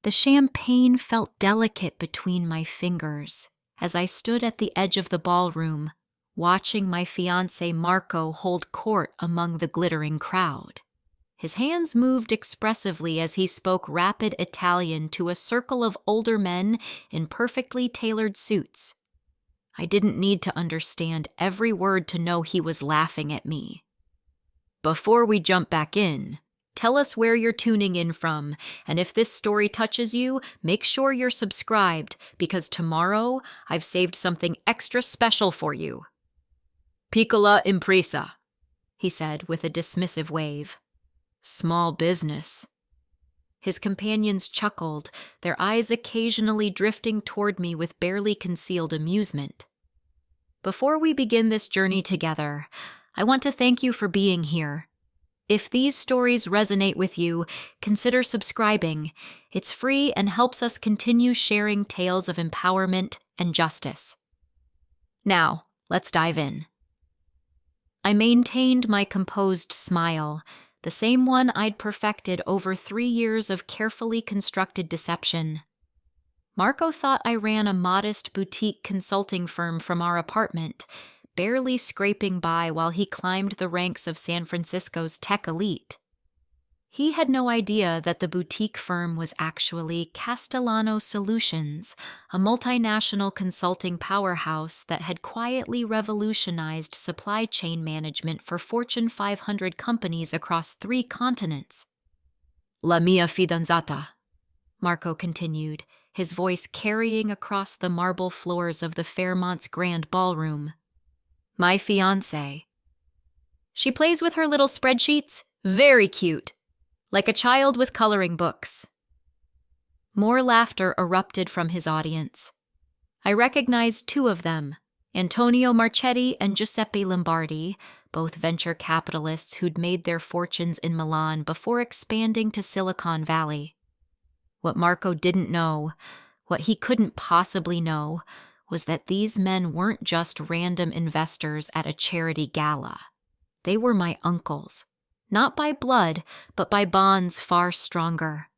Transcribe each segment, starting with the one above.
The champagne felt delicate between my fingers as I stood at the edge of the ballroom, watching my fiancé Marco hold court among the glittering crowd. His hands moved expressively as he spoke rapid Italian to a circle of older men in perfectly tailored suits. I didn't need to understand every word to know he was laughing at me. "Before we jump back in, tell us where you're tuning in from, and if this story touches you, make sure you're subscribed, because tomorrow I've saved something extra special for you." "Piccola impresa," he said with a dismissive wave. "Small business." His companions chuckled, their eyes occasionally drifting toward me with barely concealed amusement. Before we begin this journey together, I want to thank you for being here. If these stories resonate with you, consider subscribing. It's free and helps us continue sharing tales of empowerment and justice. Now, let's dive in. I maintained my composed smile, the same one I'd perfected over 3 years of carefully constructed deception. Marco thought I ran a modest boutique consulting firm from our apartment, barely scraping by while he climbed the ranks of San Francisco's tech elite. He had no idea that the boutique firm was actually Castellano Solutions, a multinational consulting powerhouse that had quietly revolutionized supply chain management for Fortune 500 companies across 3 continents. "La mia fidanzata," Marco continued, his voice carrying across the marble floors of the Fairmont's grand ballroom. "My fiancé. She plays with her little spreadsheets. Very cute. Like a child with coloring books." More laughter erupted from his audience. I recognized 2 of them, Antonio Marchetti and Giuseppe Lombardi, both venture capitalists who'd made their fortunes in Milan before expanding to Silicon Valley. What Marco didn't know, what he couldn't possibly know, was that these men weren't just random investors at a charity gala. They were my uncles. Not by blood, but by bonds far stronger.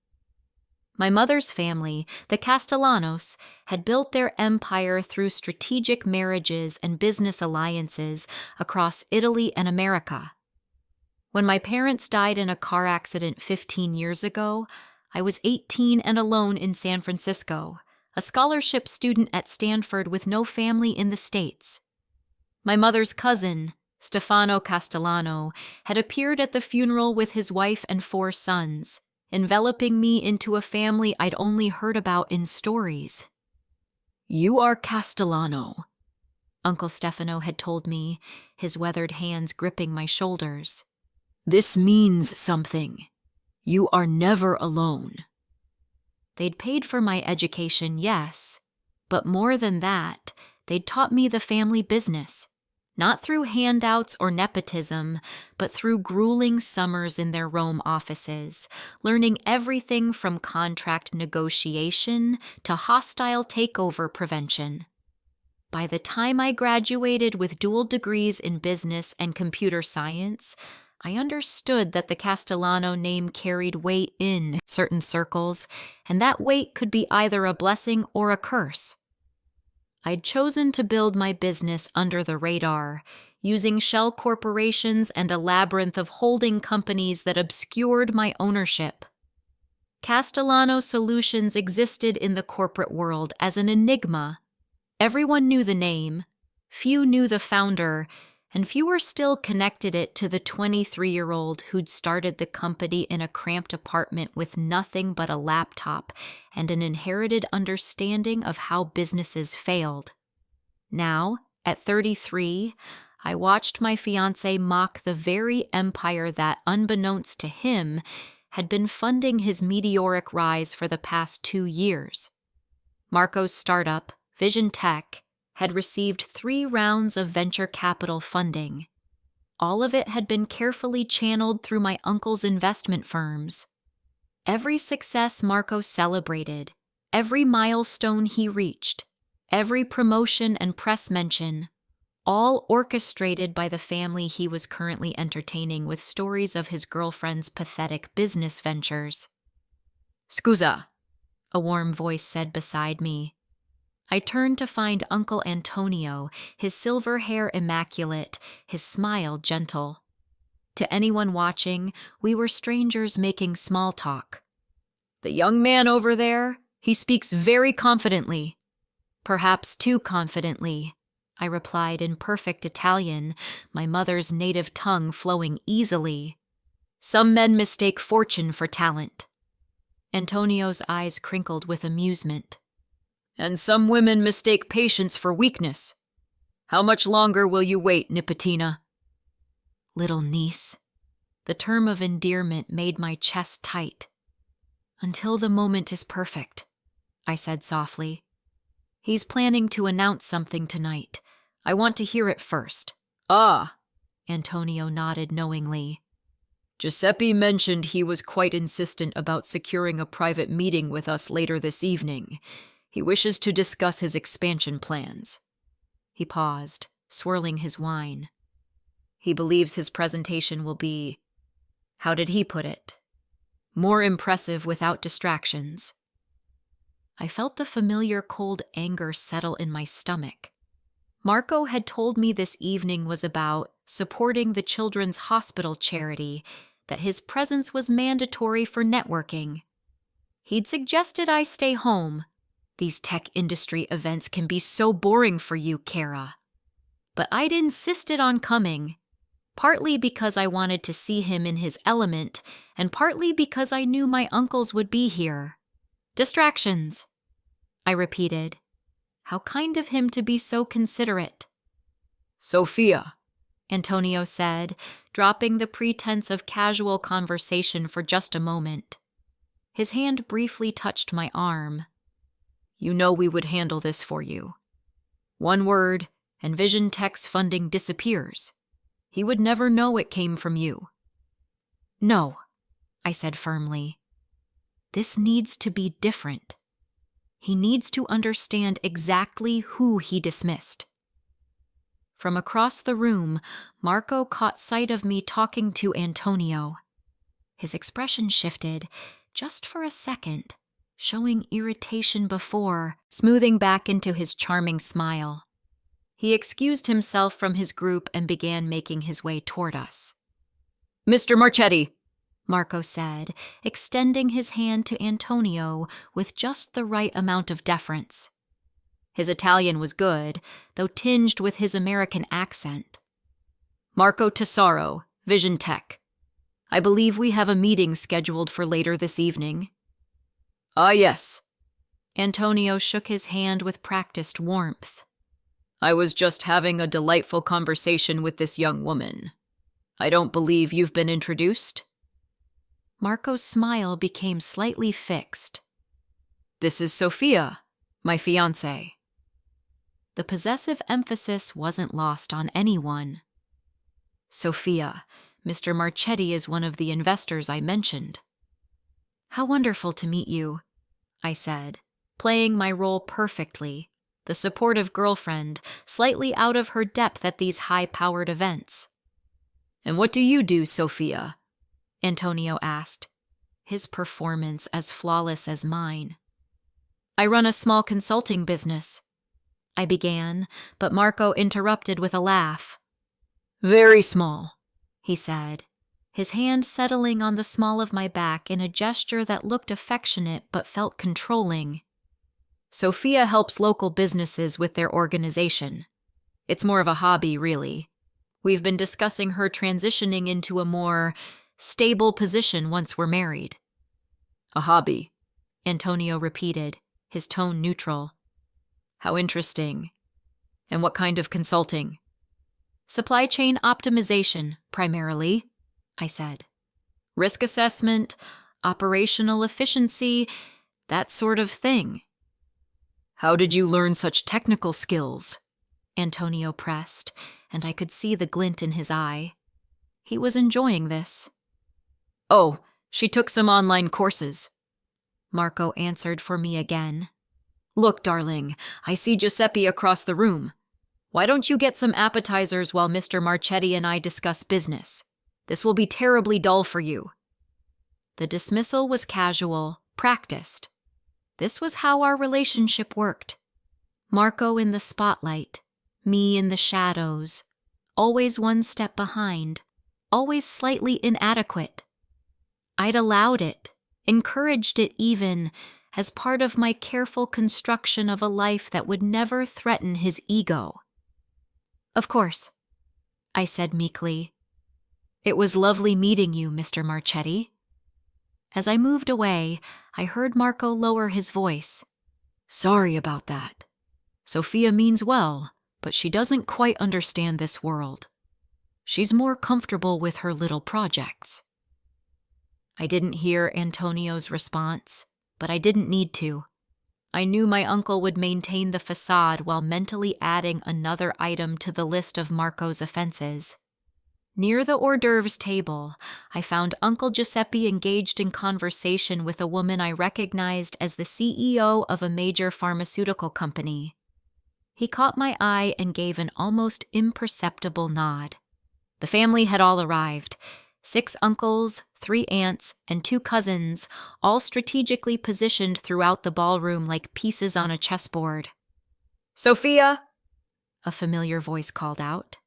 My mother's family, the Castellanos, had built their empire through strategic marriages and business alliances across Italy and America. When my parents died in a car accident 15 years ago, I was 18 and alone in San Francisco, a scholarship student at Stanford with no family in the States. My mother's cousin, Stefano Castellano, had appeared at the funeral with his wife and 4 sons, enveloping me into a family I'd only heard about in stories. "You are Castellano," Uncle Stefano had told me, his weathered hands gripping my shoulders. "This means something. You are never alone." They'd paid for my education, yes, but more than that, they'd taught me the family business. Not through handouts or nepotism, but through grueling summers in their Rome offices, learning everything from contract negotiation to hostile takeover prevention. By the time I graduated with dual degrees in business and computer science, I understood that the Castellano name carried weight in certain circles, and that weight could be either a blessing or a curse. I'd chosen to build my business under the radar, using shell corporations and a labyrinth of holding companies that obscured my ownership. Castellano Solutions existed in the corporate world as an enigma. Everyone knew the name, few knew the founder, and fewer still connected it to the 23-year-old who'd started the company in a cramped apartment with nothing but a laptop and an inherited understanding of how businesses failed. Now, at 33, I watched my fiancé mock the very empire that, unbeknownst to him, had been funding his meteoric rise for the past 2 years. Marco's startup, Vision Tech, had received 3 rounds of venture capital funding. All of it had been carefully channeled through my uncle's investment firms. Every success Marco celebrated, every milestone he reached, every promotion and press mention, all orchestrated by the family he was currently entertaining with stories of his girlfriend's pathetic business ventures. "Scusa," a warm voice said beside me. I turned to find Uncle Antonio, his silver hair immaculate, his smile gentle. To anyone watching, we were strangers making small talk. "The young man over there, he speaks very confidently." "Perhaps too confidently," I replied in perfect Italian, my mother's native tongue flowing easily. "Some men mistake fortune for talent." Antonio's eyes crinkled with amusement. "And some women mistake patience for weakness. How much longer will you wait, Nipotina?" "Little niece." The term of endearment made my chest tight. "Until the moment is perfect," I said softly. "He's planning to announce something tonight. I want to hear it first." "Ah," Antonio nodded knowingly. "Giuseppe mentioned he was quite insistent about securing a private meeting with us later this evening. He wishes to discuss his expansion plans." He paused, swirling his wine. "He believes his presentation will be, how did he put it? More impressive without distractions." I felt the familiar cold anger settle in my stomach. Marco had told me this evening was about supporting the Children's Hospital charity, that his presence was mandatory for networking. He'd suggested I stay home. "These tech industry events can be so boring for you, Kara." But I'd insisted on coming, partly because I wanted to see him in his element, and partly because I knew my uncles would be here. "Distractions," I repeated. How kind of him to be so considerate. "Sophia," Antonio said, dropping the pretense of casual conversation for just a moment. His hand briefly touched my arm. "You know we would handle this for you. One word, and Vision Tech's funding disappears. He would never know it came from you." "No," I said firmly. "This needs to be different. He needs to understand exactly who he dismissed." From across the room, Marco caught sight of me talking to Antonio. His expression shifted, just for a second, showing irritation before, smoothing back into his charming smile. He excused himself from his group and began making his way toward us. "Mr. Marchetti," Marco said, extending his hand to Antonio with just the right amount of deference. His Italian was good, though tinged with his American accent. "Marco Tesoro, Vision Tech. I believe we have a meeting scheduled for later this evening." "Ah, yes." Antonio shook his hand with practiced warmth. "I was just having a delightful conversation with this young woman. I don't believe you've been introduced?" Marco's smile became slightly fixed. "This is Sophia, my fiancé." The possessive emphasis wasn't lost on anyone. "Sophia, Mr. Marchetti is one of the investors I mentioned." "How wonderful to meet you," I said, playing my role perfectly, the supportive girlfriend, slightly out of her depth at these high-powered events. "And what do you do, Sophia?" Antonio asked, his performance as flawless as mine. "I run a small consulting business," I began, but Marco interrupted with a laugh. "Very small," he said, his hand settling on the small of my back in a gesture that looked affectionate but felt controlling. "Sophia helps local businesses with their organization. It's more of a hobby, really. We've been discussing her transitioning into a more stable position once we're married." "A hobby," Antonio repeated, his tone neutral. "How interesting. And what kind of consulting?" "Supply chain optimization, primarily," I said. "Risk assessment, operational efficiency, that sort of thing." "How did you learn such technical skills?" Antonio pressed, and I could see the glint in his eye. He was enjoying this. "Oh, she took some online courses," Marco answered for me again. "Look, darling, I see Giuseppe across the room. Why don't you get some appetizers while Mr. Marchetti and I discuss business? This will be terribly dull for you." The dismissal was casual, practiced. This was how our relationship worked. Marco in the spotlight, me in the shadows, always one step behind, always slightly inadequate. I'd allowed it, encouraged it even, as part of my careful construction of a life that would never threaten his ego. "Of course," I said meekly. "It was lovely meeting you, Mr. Marchetti." As I moved away, I heard Marco lower his voice. "Sorry about that. Sophia means well, but she doesn't quite understand this world. She's more comfortable with her little projects." I didn't hear Antonio's response, but I didn't need to. I knew my uncle would maintain the facade while mentally adding another item to the list of Marco's offenses. Near the hors d'oeuvres table, I found Uncle Giuseppe engaged in conversation with a woman I recognized as the CEO of a major pharmaceutical company. He caught my eye and gave an almost imperceptible nod. The family had all arrived. 6 uncles, 3 aunts, and 2 cousins, all strategically positioned throughout the ballroom like pieces on a chessboard. "Sophia!" a familiar voice called out.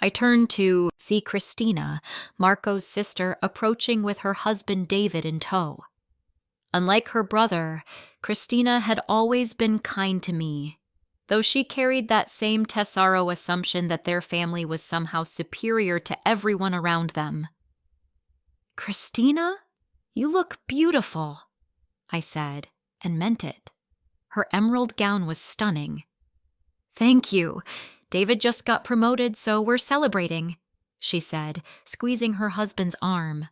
I turned to see Christina, Marco's sister, approaching with her husband David in tow. Unlike her brother, Christina had always been kind to me, though she carried that same Tessaro assumption that their family was somehow superior to everyone around them. "Christina, you look beautiful," I said, and meant it. Her emerald gown was stunning. "Thank you. David just got promoted, so we're celebrating," she said, squeezing her husband's arm.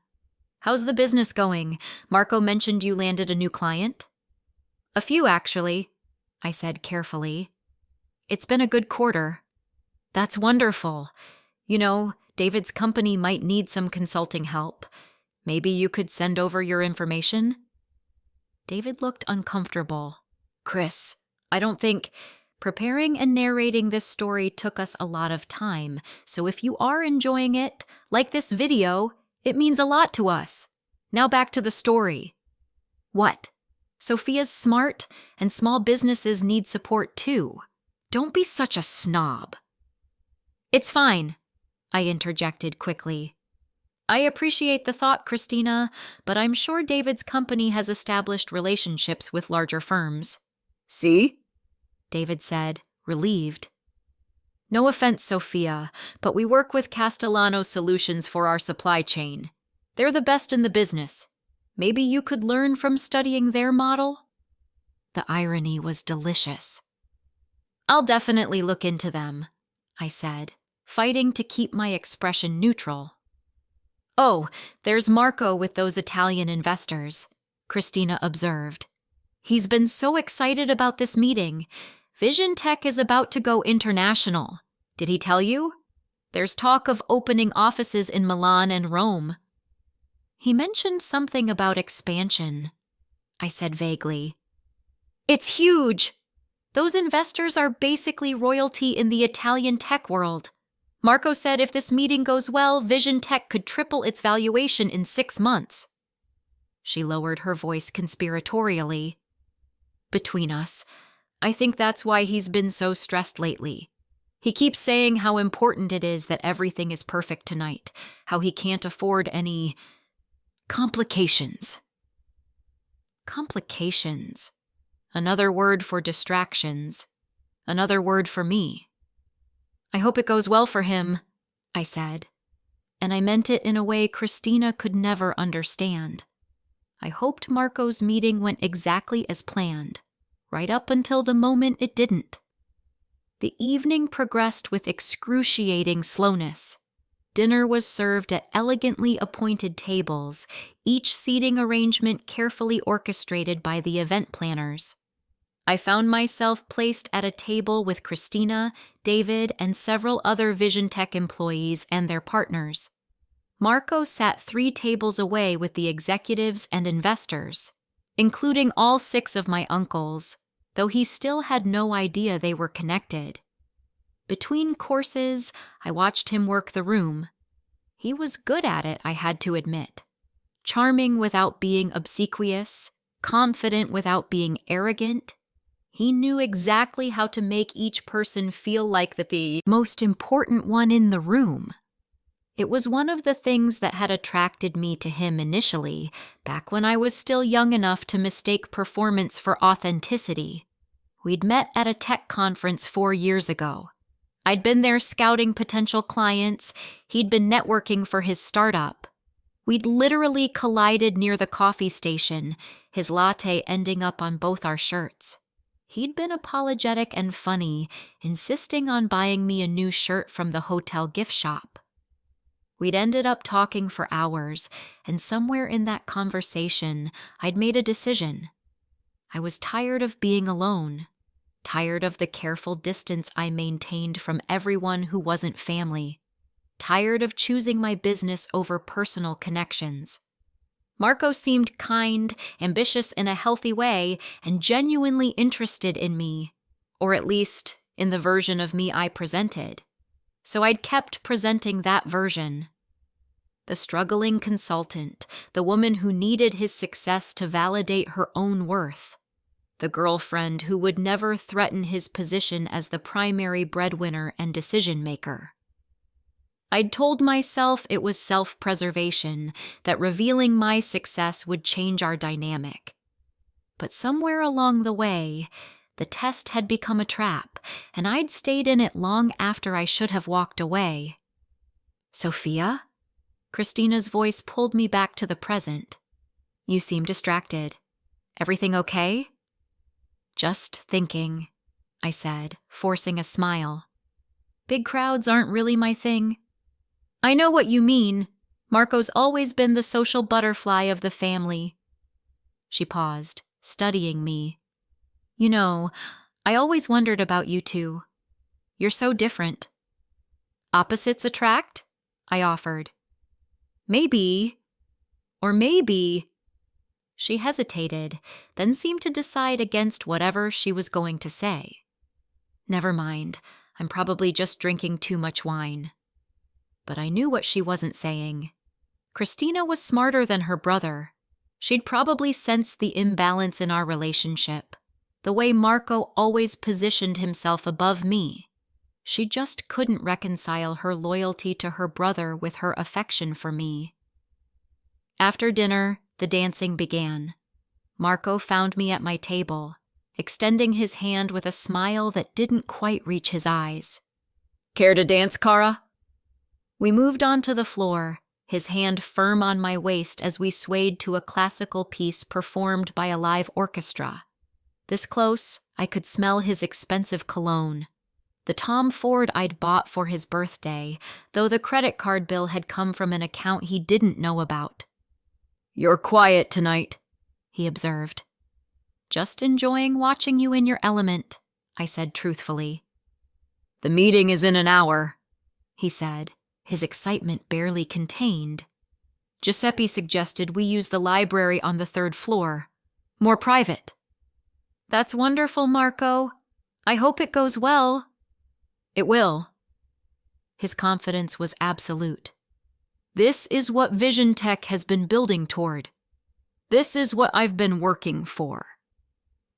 "How's the business going? Marco mentioned you landed a new client." "A few, actually," I said carefully. "It's been a good quarter." "That's wonderful. You know, David's company might need some consulting help. Maybe you could send over your information?" David looked uncomfortable. "Chris, I don't think—" Preparing and narrating this story took us a lot of time, so if you are enjoying it, like this video, it means a lot to us. Now back to the story. "What? Sophia's smart, and small businesses need support too. Don't be such a snob." "It's fine," I interjected quickly. "I appreciate the thought, Christina, but I'm sure David's company has established relationships with larger firms." "See?" David said, relieved. "No offense, Sophia, but we work with Castellano Solutions for our supply chain. They're the best in the business. Maybe you could learn from studying their model?" The irony was delicious. "I'll definitely look into them," I said, fighting to keep my expression neutral. "Oh, there's Marco with those Italian investors," Christina observed. "He's been so excited about this meeting. Vision Tech is about to go international. Did he tell you? There's talk of opening offices in Milan and Rome." "He mentioned something about expansion," I said vaguely. "It's huge! Those investors are basically royalty in the Italian tech world. Marco said if this meeting goes well, Vision Tech could triple its valuation in 6 months. She lowered her voice conspiratorially. "Between us, I think that's why he's been so stressed lately. He keeps saying how important it is that everything is perfect tonight, how he can't afford any complications." Complications. Another word for distractions. Another word for me. "I hope it goes well for him," I said, and I meant it in a way Christina could never understand. I hoped Marco's meeting went exactly as planned, right up until the moment it didn't. The evening progressed with excruciating slowness. Dinner was served at elegantly appointed tables, each seating arrangement carefully orchestrated by the event planners. I found myself placed at a table with Christina, David, and several other Vision Tech employees and their partners. Marco sat 3 tables away with the executives and investors, including all 6 of my uncles, though he still had no idea they were connected. Between courses, I watched him work the room. He was good at it, I had to admit. Charming without being obsequious, confident without being arrogant. He knew exactly how to make each person feel like the most important one in the room. It was one of the things that had attracted me to him initially, back when I was still young enough to mistake performance for authenticity. We'd met at a tech conference 4 years ago. I'd been there scouting potential clients. He'd been networking for his startup. We'd literally collided near the coffee station, his latte ending up on both our shirts. He'd been apologetic and funny, insisting on buying me a new shirt from the hotel gift shop. We'd ended up talking for hours, and somewhere in that conversation, I'd made a decision. I was tired of being alone, tired of the careful distance I maintained from everyone who wasn't family, tired of choosing my business over personal connections. Marco seemed kind, ambitious in a healthy way, and genuinely interested in me, or at least in the version of me I presented. So I'd kept presenting that version. The struggling consultant, the woman who needed his success to validate her own worth, the girlfriend who would never threaten his position as the primary breadwinner and decision-maker. I'd told myself it was self-preservation, that revealing my success would change our dynamic. But somewhere along the way, the test had become a trap, and I'd stayed in it long after I should have walked away. "Sophia?" Christina's voice pulled me back to the present. "You seem distracted. Everything okay?" "Just thinking," I said, forcing a smile. "Big crowds aren't really my thing." "I know what you mean. Marco's always been the social butterfly of the family." She paused, studying me. "You know, I always wondered about you two. You're so different." "Opposites attract?" I offered. "Maybe. Or maybe." She hesitated, then seemed to decide against whatever she was going to say. "Never mind. I'm probably just drinking too much wine." But I knew what she wasn't saying. Christina was smarter than her brother. She'd probably sensed the imbalance in our relationship, the way Marco always positioned himself above me. She just couldn't reconcile her loyalty to her brother with her affection for me. After dinner, the dancing began. Marco found me at my table, extending his hand with a smile that didn't quite reach his eyes. "Care to dance, Cara?" We moved onto the floor, his hand firm on my waist as we swayed to a classical piece performed by a live orchestra. This close, I could smell his expensive cologne, the Tom Ford I'd bought for his birthday, though the credit card bill had come from an account he didn't know about. "You're quiet tonight," he observed. "Just enjoying watching you in your element," I said truthfully. "The meeting is in an hour," he said, his excitement barely contained. "Giuseppe suggested we use the library on the 3rd floor. More private." "That's wonderful, Marco. I hope it goes well." "It will." His confidence was absolute. "This is what Vision Tech has been building toward. This is what I've been working for."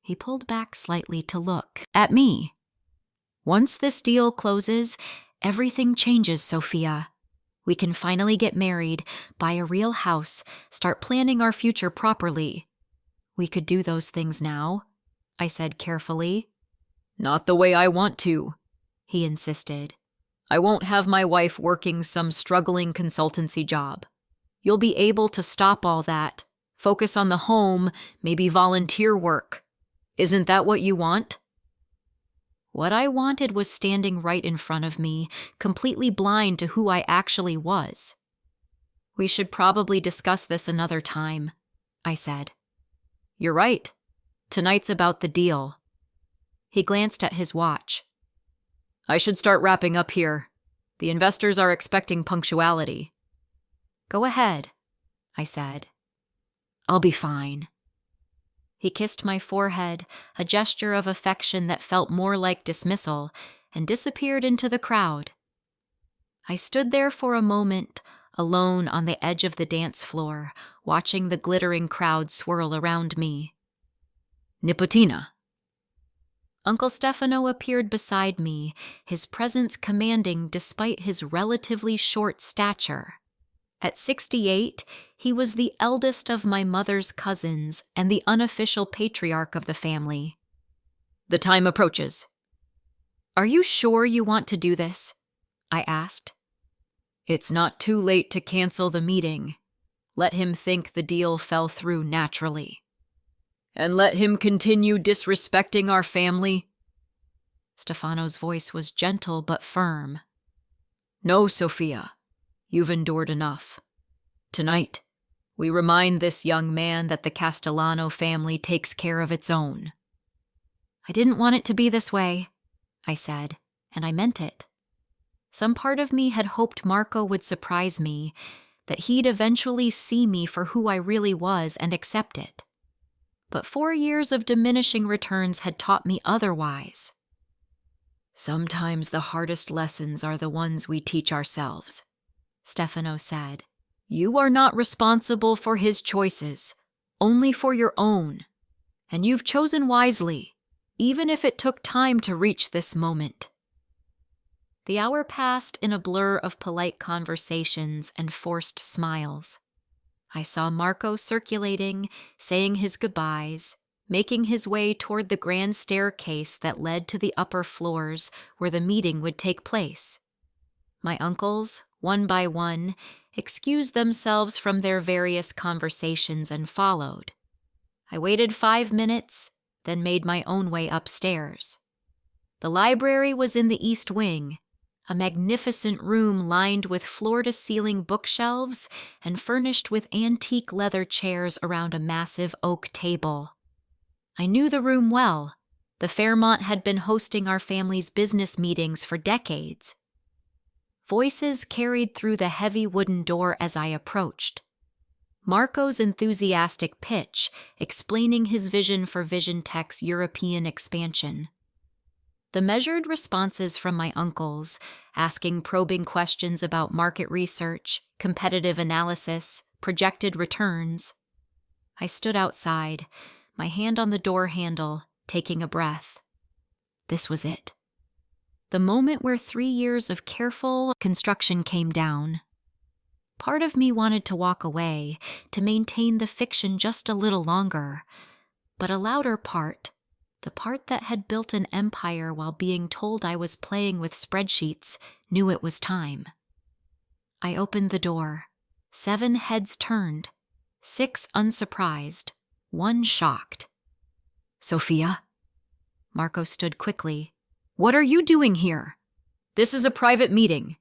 He pulled back slightly to look at me. "Once this deal closes, everything changes, Sophia. We can finally get married, buy a real house, start planning our future properly." "We could do those things now," I said carefully. "Not the way I want to," he insisted. "I won't have my wife working some struggling consultancy job. You'll be able to stop all that, focus on the home, maybe volunteer work. Isn't that what you want?" What I wanted was standing right in front of me, completely blind to who I actually was. "We should probably discuss this another time," I said. "You're right. Tonight's about the deal." He glanced at his watch. "I should start wrapping up here. The investors are expecting punctuality." "Go ahead," I said. "I'll be fine." He kissed my forehead, a gesture of affection that felt more like dismissal, and disappeared into the crowd. I stood there for a moment, alone on the edge of the dance floor, watching the glittering crowd swirl around me. Nipotina. Uncle Stefano appeared beside me, his presence commanding despite his relatively short stature. At 68, he was the eldest of my mother's cousins and the unofficial patriarch of the family. The time approaches. Are you sure you want to do this? I asked. It's not too late to cancel the meeting. Let him think the deal fell through naturally. And let him continue disrespecting our family? Stefano's voice was gentle but firm. No, Sophia. You've endured enough. Tonight, we remind this young man that the Castellano family takes care of its own. I didn't want it to be this way, I said, and I meant it. Some part of me had hoped Marco would surprise me, that he'd eventually see me for who I really was and accept it. But 4 years of diminishing returns had taught me otherwise. Sometimes the hardest lessons are the ones we teach ourselves, Stefano said. You are not responsible for his choices, only for your own. And you've chosen wisely, even if it took time to reach this moment. The hour passed in a blur of polite conversations and forced smiles. I saw Marco circulating, saying his goodbyes, making his way toward the grand staircase that led to the upper floors where the meeting would take place. My uncles, one by one, excused themselves from their various conversations and followed. I waited 5 minutes, then made my own way upstairs. The library was in the east wing, a magnificent room lined with floor-to-ceiling bookshelves and furnished with antique leather chairs around a massive oak table. I knew the room well. The Fairmont had been hosting our family's business meetings for decades. Voices carried through the heavy wooden door as I approached. Marco's enthusiastic pitch, explaining his vision for Vision Tech's European expansion. The measured responses from my uncles, asking probing questions about market research, competitive analysis, projected returns. I stood outside, my hand on the door handle, taking a breath. This was it. The moment where 3 years of careful construction came down. Part of me wanted to walk away, to maintain the fiction just a little longer, but a louder part, the part that had built an empire while being told I was playing with spreadsheets, knew it was time. I opened the door. 7 heads turned, 6 unsurprised, 1 shocked. Sophia? Marco stood quickly. What are you doing here? This is a private meeting.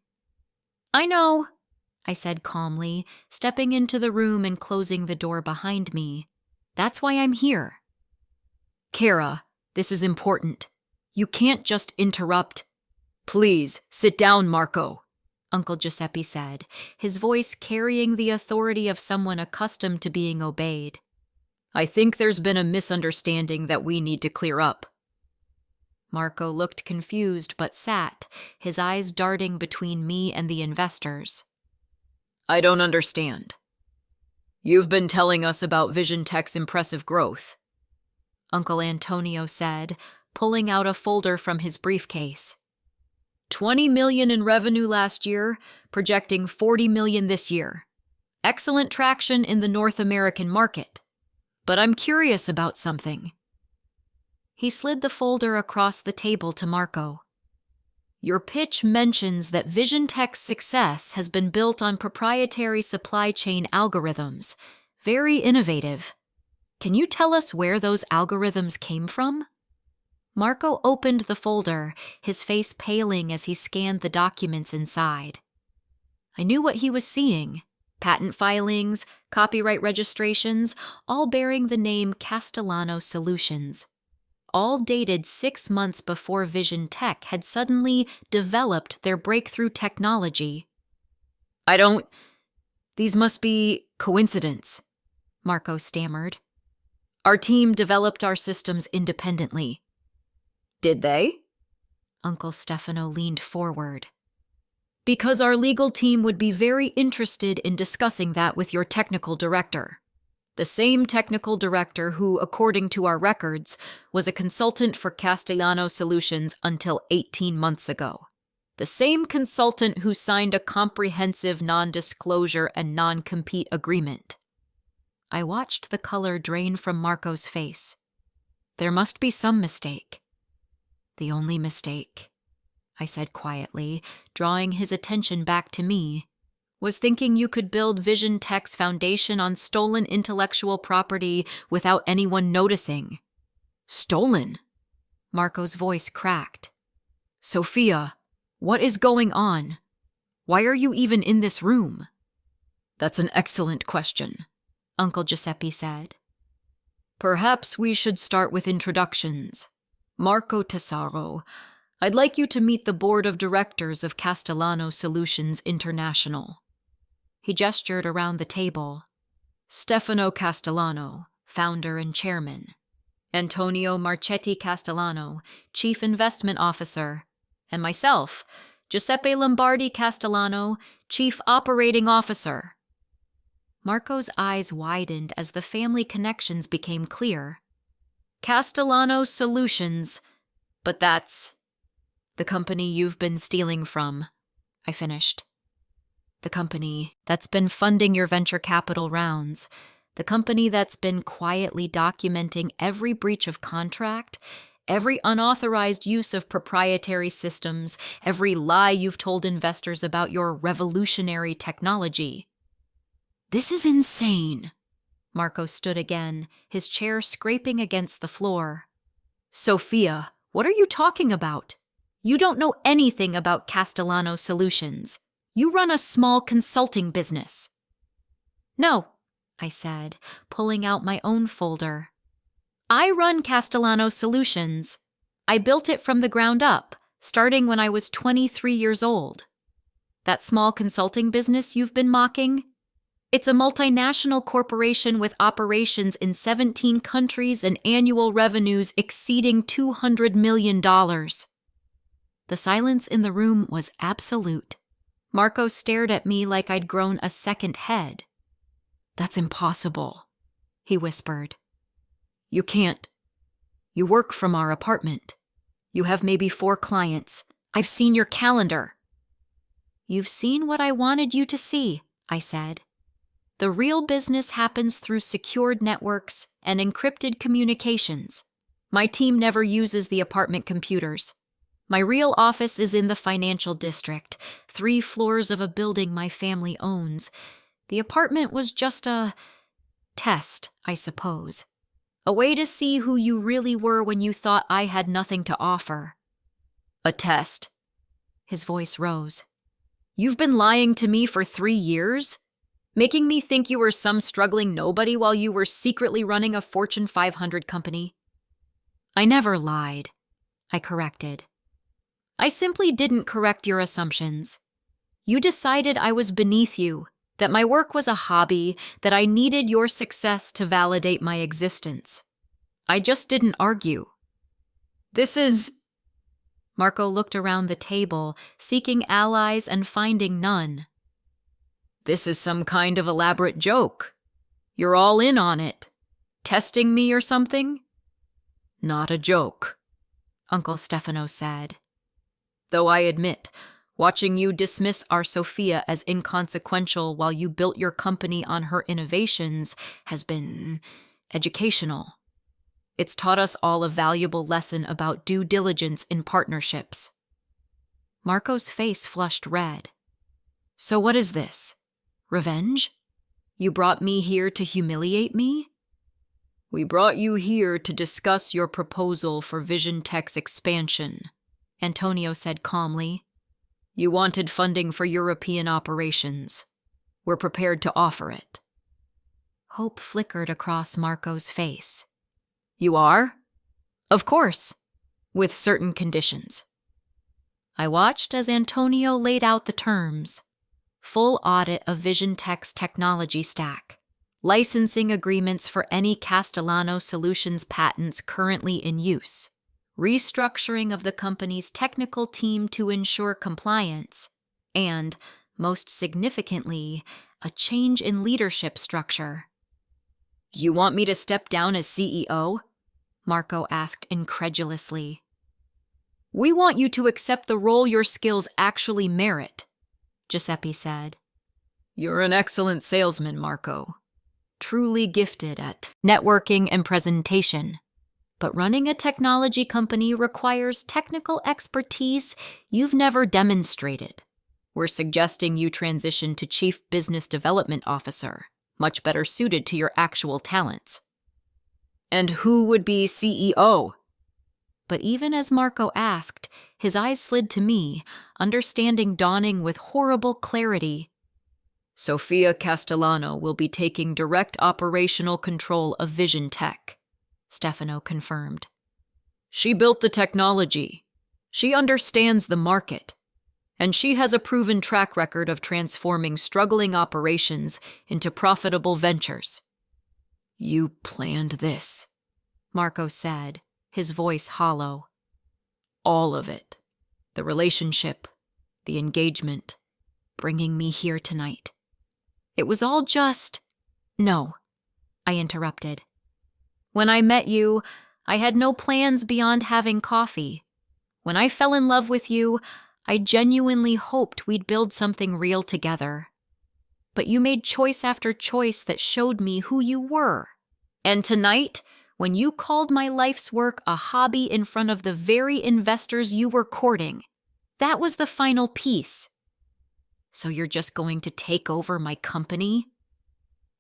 I know, I said calmly, stepping into the room and closing the door behind me. That's why I'm here. Kara, this is important. You can't just interrupt. Please, sit down, Marco, Uncle Giuseppe said, his voice carrying the authority of someone accustomed to being obeyed. I think there's been a misunderstanding that we need to clear up. Marco looked confused but sat, his eyes darting between me and the investors. I don't understand. You've been telling us about Vision Tech's impressive growth, Uncle Antonio said, pulling out a folder from his briefcase. 20 million in revenue last year, projecting 40 million this year. Excellent traction in the North American market. But I'm curious about something. He slid the folder across the table to Marco. Your pitch mentions that Vision Tech's success has been built on proprietary supply chain algorithms. Very innovative. Can you tell us where those algorithms came from? Marco opened the folder, his face paling as he scanned the documents inside. I knew what he was seeing. Patent filings, copyright registrations, all bearing the name Castellano Solutions. All dated 6 months before Vision Tech had suddenly developed their breakthrough technology. These must be coincidence, Marco stammered. Our team developed our systems independently. Did they? Uncle Stefano leaned forward. Because our legal team would be very interested in discussing that with your technical director. The same technical director who, according to our records, was a consultant for Castellano Solutions until 18 months ago. The same consultant who signed a comprehensive non-disclosure and non-compete agreement. I watched the color drain from Marco's face. There must be some mistake. The only mistake, I said quietly, drawing his attention back to me, was thinking you could build Vision Tech's foundation on stolen intellectual property without anyone noticing. Stolen? Marco's voice cracked. Sophia, what is going on? Why are you even in this room? That's an excellent question, Uncle Giuseppe said. Perhaps we should start with introductions. Marco Tesaro, I'd like you to meet the board of directors of Castellano Solutions International. He gestured around the table. Stefano Castellano, founder and chairman. Antonio Marchetti Castellano, chief investment officer. And myself, Giuseppe Lombardi Castellano, chief operating officer. Marco's eyes widened as the family connections became clear. Castellano Solutions, but that's the company you've been stealing from, I finished. The company that's been funding your venture capital rounds. The company that's been quietly documenting every breach of contract, every unauthorized use of proprietary systems, every lie you've told investors about your revolutionary technology. This is insane. Marco stood again, his chair scraping against the floor. Sophia, what are you talking about? You don't know anything about Castellano Solutions. You run a small consulting business. No, I said, pulling out my own folder. I run Castellano Solutions. I built it from the ground up, starting when I was 23 years old. That small consulting business you've been mocking? It's a multinational corporation with operations in 17 countries and annual revenues exceeding $200 million. The silence in the room was absolute. Marco stared at me like I'd grown a second head. That's impossible, he whispered. You can't. You work from our apartment. You have maybe 4 clients. I've seen your calendar. You've seen what I wanted you to see, I said. The real business happens through secured networks and encrypted communications. My team never uses the apartment computers. My real office is in the financial district, 3 floors of a building my family owns. The apartment was just a test, I suppose. A way to see who you really were when you thought I had nothing to offer. A test. His voice rose. You've been lying to me for 3 years? Making me think you were some struggling nobody while you were secretly running a Fortune 500 company? I never lied, I corrected. I simply didn't correct your assumptions. You decided I was beneath you, that my work was a hobby, that I needed your success to validate my existence. I just didn't argue. This is... Marco looked around the table, seeking allies and finding none. This is some kind of elaborate joke. You're all in on it. Testing me or something? Not a joke, Uncle Stefano said. Though I admit, watching you dismiss our Sophia as inconsequential while you built your company on her innovations has been educational. It's taught us all a valuable lesson about due diligence in partnerships. Marco's face flushed red. So what is this? Revenge? You brought me here to humiliate me? We brought you here to discuss your proposal for Vision Tech's expansion, Antonio said calmly. You wanted funding for European operations. We're prepared to offer it. Hope flickered across Marco's face. You are? Of course, with certain conditions. I watched as Antonio laid out the terms. Full audit of Vision Tech's technology stack. Licensing agreements for any Castellano Solutions patents currently in use. Restructuring of the company's technical team to ensure compliance. And, most significantly, a change in leadership structure. You want me to step down as CEO? Marco asked incredulously. We want you to accept the role your skills actually merit, Giuseppe said. You're an excellent salesman, Marco. Truly gifted at networking and presentation. But running a technology company requires technical expertise you've never demonstrated. We're suggesting you transition to Chief Business Development Officer, much better suited to your actual talents. And who would be CEO? But even as Marco asked, his eyes slid to me, understanding dawning with horrible clarity. Sofia Castellano will be taking direct operational control of Vision Tech, Stefano confirmed. She built the technology. She understands the market. And she has a proven track record of transforming struggling operations into profitable ventures. You planned this, Marco said, his voice hollow. All of it. The relationship, the engagement, bringing me here tonight. It was all just... No, I interrupted. When I met you, I had no plans beyond having coffee. When I fell in love with you, I genuinely hoped we'd build something real together. But you made choice after choice that showed me who you were. And tonight, when you called my life's work a hobby in front of the very investors you were courting, that was the final piece. So you're just going to take over my company?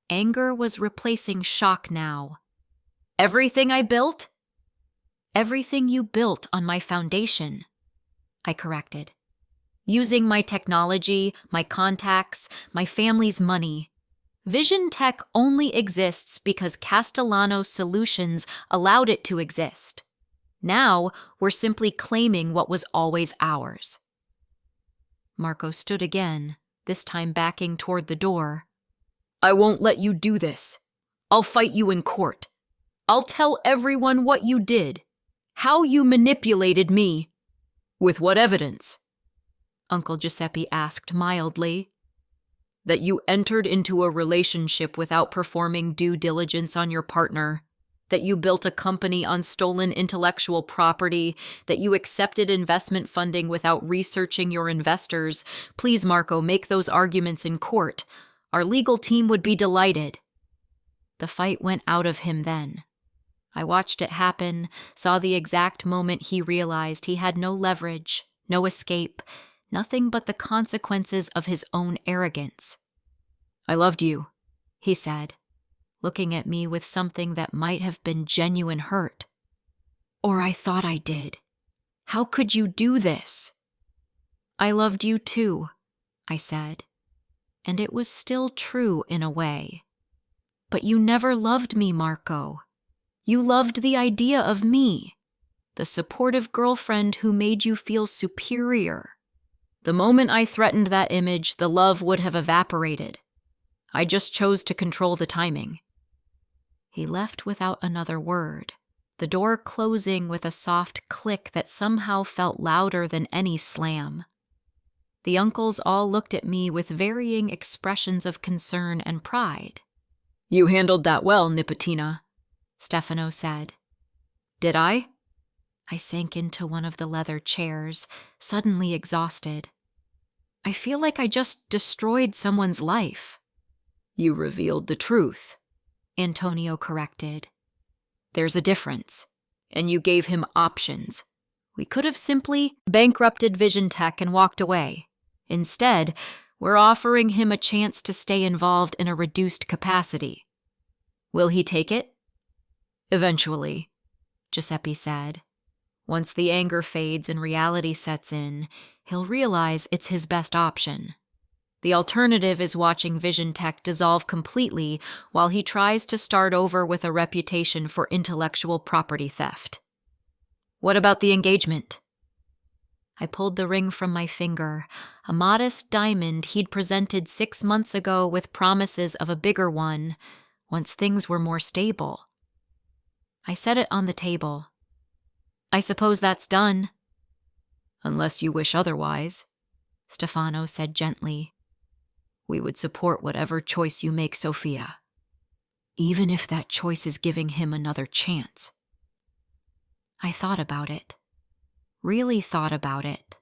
Anger was replacing shock now. Everything I built? Everything you built on my foundation, I corrected. Using my technology, my contacts, my family's money. Vision Tech only exists because Castellano Solutions allowed it to exist. Now, we're simply claiming what was always ours. Marco stood again, this time backing toward the door. I won't let you do this. I'll fight you in court. I'll tell everyone what you did, how you manipulated me. With what evidence? Uncle Giuseppe asked mildly. That you entered into a relationship without performing due diligence on your partner, that you built a company on stolen intellectual property, that you accepted investment funding without researching your investors. Please, Marco, make those arguments in court. Our legal team would be delighted. The fight went out of him then. I watched it happen, saw the exact moment he realized he had no leverage, no escape, nothing but the consequences of his own arrogance. I loved you, he said, looking at me with something that might have been genuine hurt. Or I thought I did. How could you do this? I loved you too, I said, and it was still true in a way. But you never loved me, Marco. You loved the idea of me, the supportive girlfriend who made you feel superior. The moment I threatened that image, the love would have evaporated. I just chose to control the timing. He left without another word, the door closing with a soft click that somehow felt louder than any slam. The uncles all looked at me with varying expressions of concern and pride. You handled that well, Nipotina, Stefano said. Did I? I sank into one of the leather chairs, suddenly exhausted. I feel like I just destroyed someone's life. You revealed the truth, Antonio corrected. There's a difference, and you gave him options. We could have simply bankrupted Vision Tech and walked away. Instead, we're offering him a chance to stay involved in a reduced capacity. Will he take it? Eventually, Giuseppe said. Once the anger fades and reality sets in, he'll realize it's his best option. The alternative is watching Vision Tech dissolve completely while he tries to start over with a reputation for intellectual property theft. What about the engagement? I pulled the ring from my finger, a modest diamond he'd presented 6 months ago with promises of a bigger one, once things were more stable. I set it on the table. I suppose that's done. Unless you wish otherwise, Stefano said gently. We would support whatever choice you make, Sofia. even if that choice is giving him another chance. I thought about it. Really thought about it.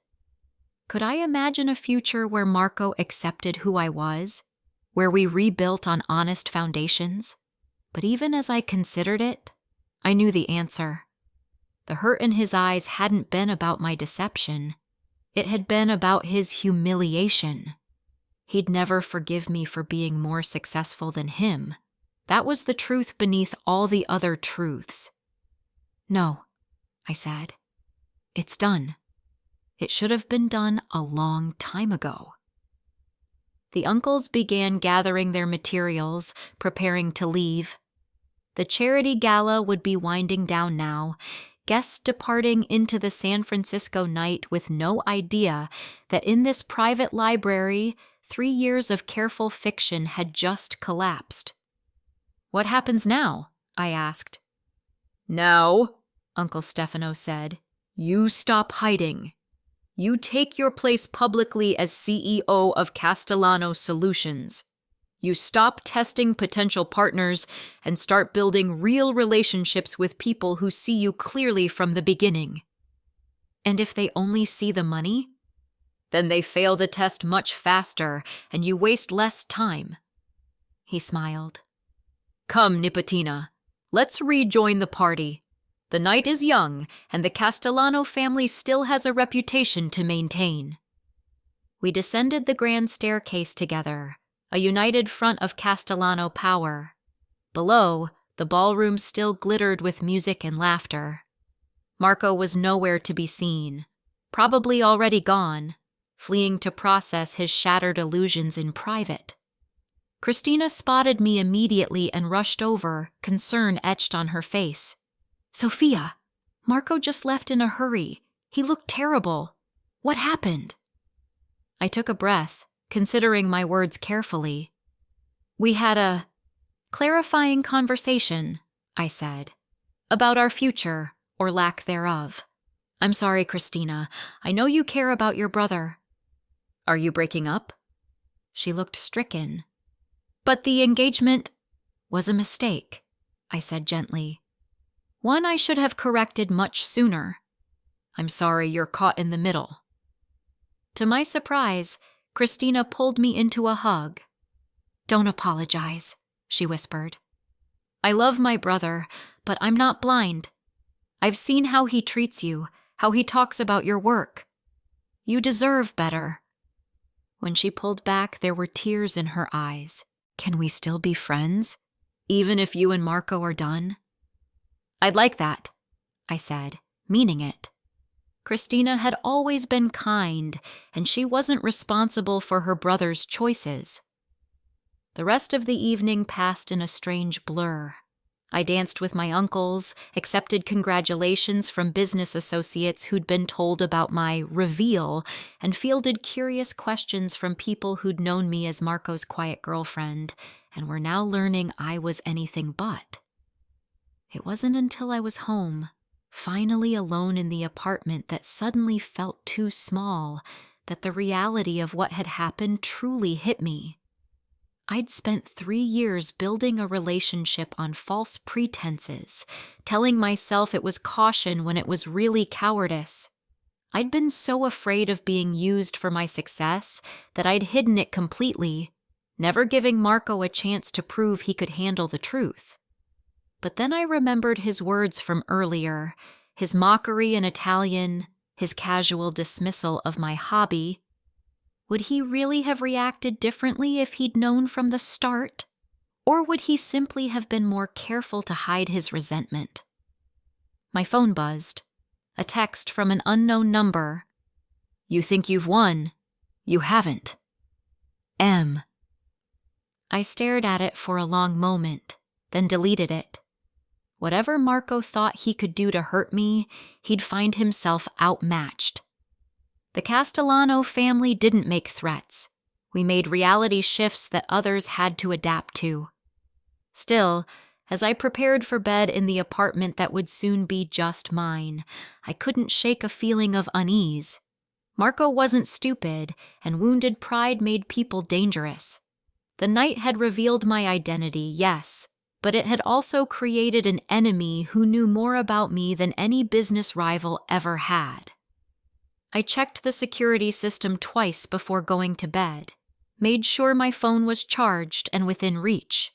Could I imagine a future where Marco accepted who I was, where we rebuilt on honest foundations? But even as I considered it, I knew the answer. The hurt in his eyes hadn't been about my deception. It had been about his humiliation. He'd never forgive me for being more successful than him. That was the truth beneath all the other truths. No, I said. It's done. It should have been done a long time ago. The uncles began gathering their materials, preparing to leave. The charity gala would be winding down now, guests departing into the San Francisco night with no idea that in this private library, 3 years of careful fiction had just collapsed. What happens now? I asked. Now, Uncle Stefano said, you stop hiding. You take your place publicly as CEO of Castellano Solutions. You stop testing potential partners and start building real relationships with people who see you clearly from the beginning. And if they only see the money, then they fail the test much faster and you waste less time. He smiled. Come, Nipotina, let's rejoin the party. The night is young, and the Castellano family still has a reputation to maintain. We descended the grand staircase together, a united front of Castellano power. Below, the ballroom still glittered with music and laughter. Marco was nowhere to be seen, probably already gone, fleeing to process his shattered illusions in private. Christina spotted me immediately and rushed over, concern etched on her face. Sophia, Marco just left in a hurry. He looked terrible. What happened? I took a breath, considering my words carefully. We had a clarifying conversation, I said, about our future, or lack thereof. I'm sorry, Christina. I know you care about your brother. Are you breaking up? She looked stricken. But the engagement was a mistake, I said gently. One I should have corrected much sooner. I'm sorry you're caught in the middle. To my surprise, Christina pulled me into a hug. Don't apologize, she whispered. I love my brother, but I'm not blind. I've seen how he treats you, how he talks about your work. You deserve better. When she pulled back, there were tears in her eyes. Can we still be friends, even if you and Marco are done? I'd like that, I said, meaning it. Christina had always been kind, and she wasn't responsible for her brother's choices. The rest of the evening passed in a strange blur. I danced with my uncles, accepted congratulations from business associates who'd been told about my reveal, and fielded curious questions from people who'd known me as Marco's quiet girlfriend, and were now learning I was anything but. It wasn't until I was home, finally alone in the apartment, that suddenly felt too small, that the reality of what had happened truly hit me. I'd spent 3 years building a relationship on false pretenses, telling myself it was caution when it was really cowardice. I'd been so afraid of being used for my success that I'd hidden it completely, never giving Marco a chance to prove he could handle the truth. But then I remembered his words from earlier, his mockery in Italian, his casual dismissal of my hobby. Would he really have reacted differently if he'd known from the start? Or would he simply have been more careful to hide his resentment? My phone buzzed. A text from an unknown number. You think you've won. You haven't. M. I stared at it for a long moment, then deleted it. Whatever Marco thought he could do to hurt me, he'd find himself outmatched. The Castellano family didn't make threats. We made reality shifts that others had to adapt to. Still, as I prepared for bed in the apartment that would soon be just mine, I couldn't shake a feeling of unease. Marco wasn't stupid, and wounded pride made people dangerous. The night had revealed my identity, yes, but it had also created an enemy who knew more about me than any business rival ever had. I checked the security system twice before going to bed, made sure my phone was charged and within reach.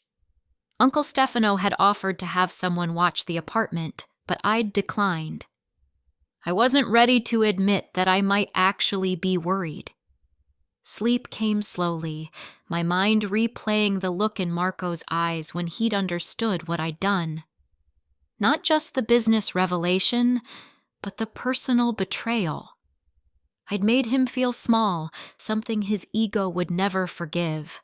Uncle Stefano had offered to have someone watch the apartment, but I'd declined. I wasn't ready to admit that I might actually be worried. Sleep came slowly, my mind replaying the look in Marco's eyes when he'd understood what I'd done. Not just the business revelation, but the personal betrayal. I'd made him feel small, something his ego would never forgive.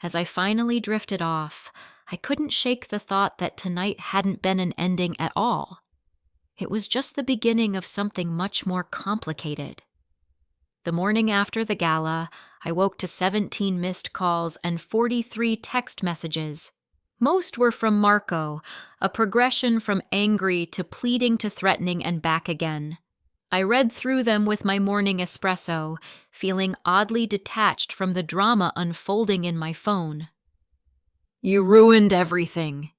As I finally drifted off, I couldn't shake the thought that tonight hadn't been an ending at all. It was just the beginning of something much more complicated. The morning after the gala, I woke to 17 missed calls and 43 text messages. Most were from Marco, a progression from angry to pleading to threatening and back again. I read through them with my morning espresso, feeling oddly detached from the drama unfolding in my phone. "You ruined everything.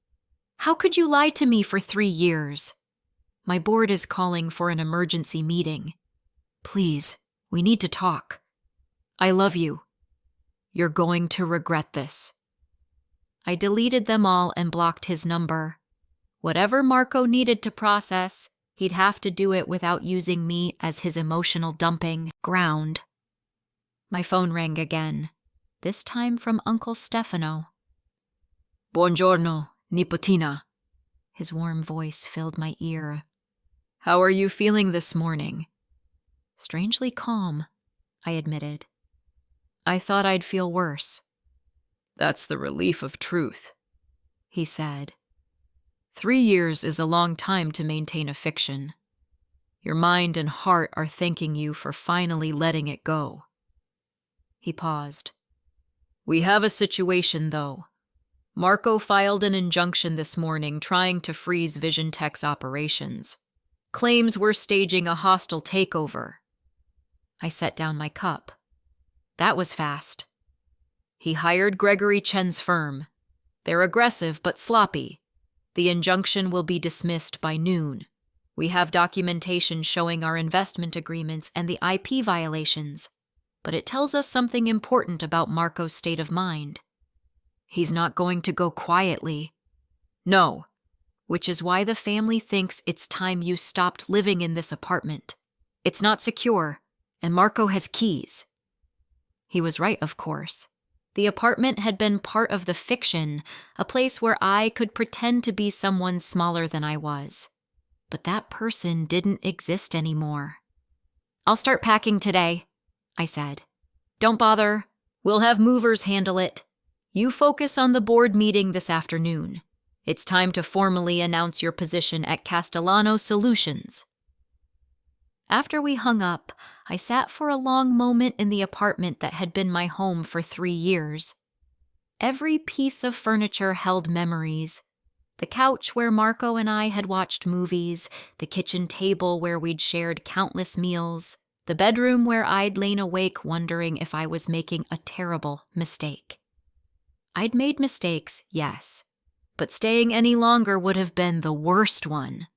How could you lie to me for 3 years? My board is calling for an emergency meeting. Please, we need to talk. I love you. You're going to regret this." I deleted them all and blocked his number. Whatever Marco needed to process, he'd have to do it without using me as his emotional dumping ground. My phone rang again, this time from Uncle Stefano. "Buongiorno, nipotina." His warm voice filled my ear. "How are you feeling this morning?" "Strangely calm," I admitted. "I thought I'd feel worse." "That's the relief of truth," he said. 3 years is a long time to maintain a fiction. Your mind and heart are thanking you for finally letting it go." He paused. "We have a situation, though. Marco filed an injunction this morning trying to freeze Vision Tech's operations. Claims we're staging a hostile takeover." I set down my cup. That was fast. "He hired Gregory Chen's firm. They're aggressive but sloppy. The injunction will be dismissed by noon. We have documentation showing our investment agreements and the IP violations, but it tells us something important about Marco's state of mind. He's not going to go quietly. No, which is why the family thinks it's time you stopped living in this apartment. It's not secure, and Marco has keys." He was right, of course. The apartment had been part of the fiction, a place where I could pretend to be someone smaller than I was. But that person didn't exist anymore. "I'll start packing today," I said. "Don't bother. We'll have movers handle it. You focus on the board meeting this afternoon. It's time to formally announce your position at Castellano Solutions." After we hung up, I sat for a long moment in the apartment that had been my home for 3 years. Every piece of furniture held memories. The couch where Marco and I had watched movies, the kitchen table where we'd shared countless meals, the bedroom where I'd lain awake wondering if I was making a terrible mistake. I'd made mistakes, yes, but staying any longer would have been the worst one.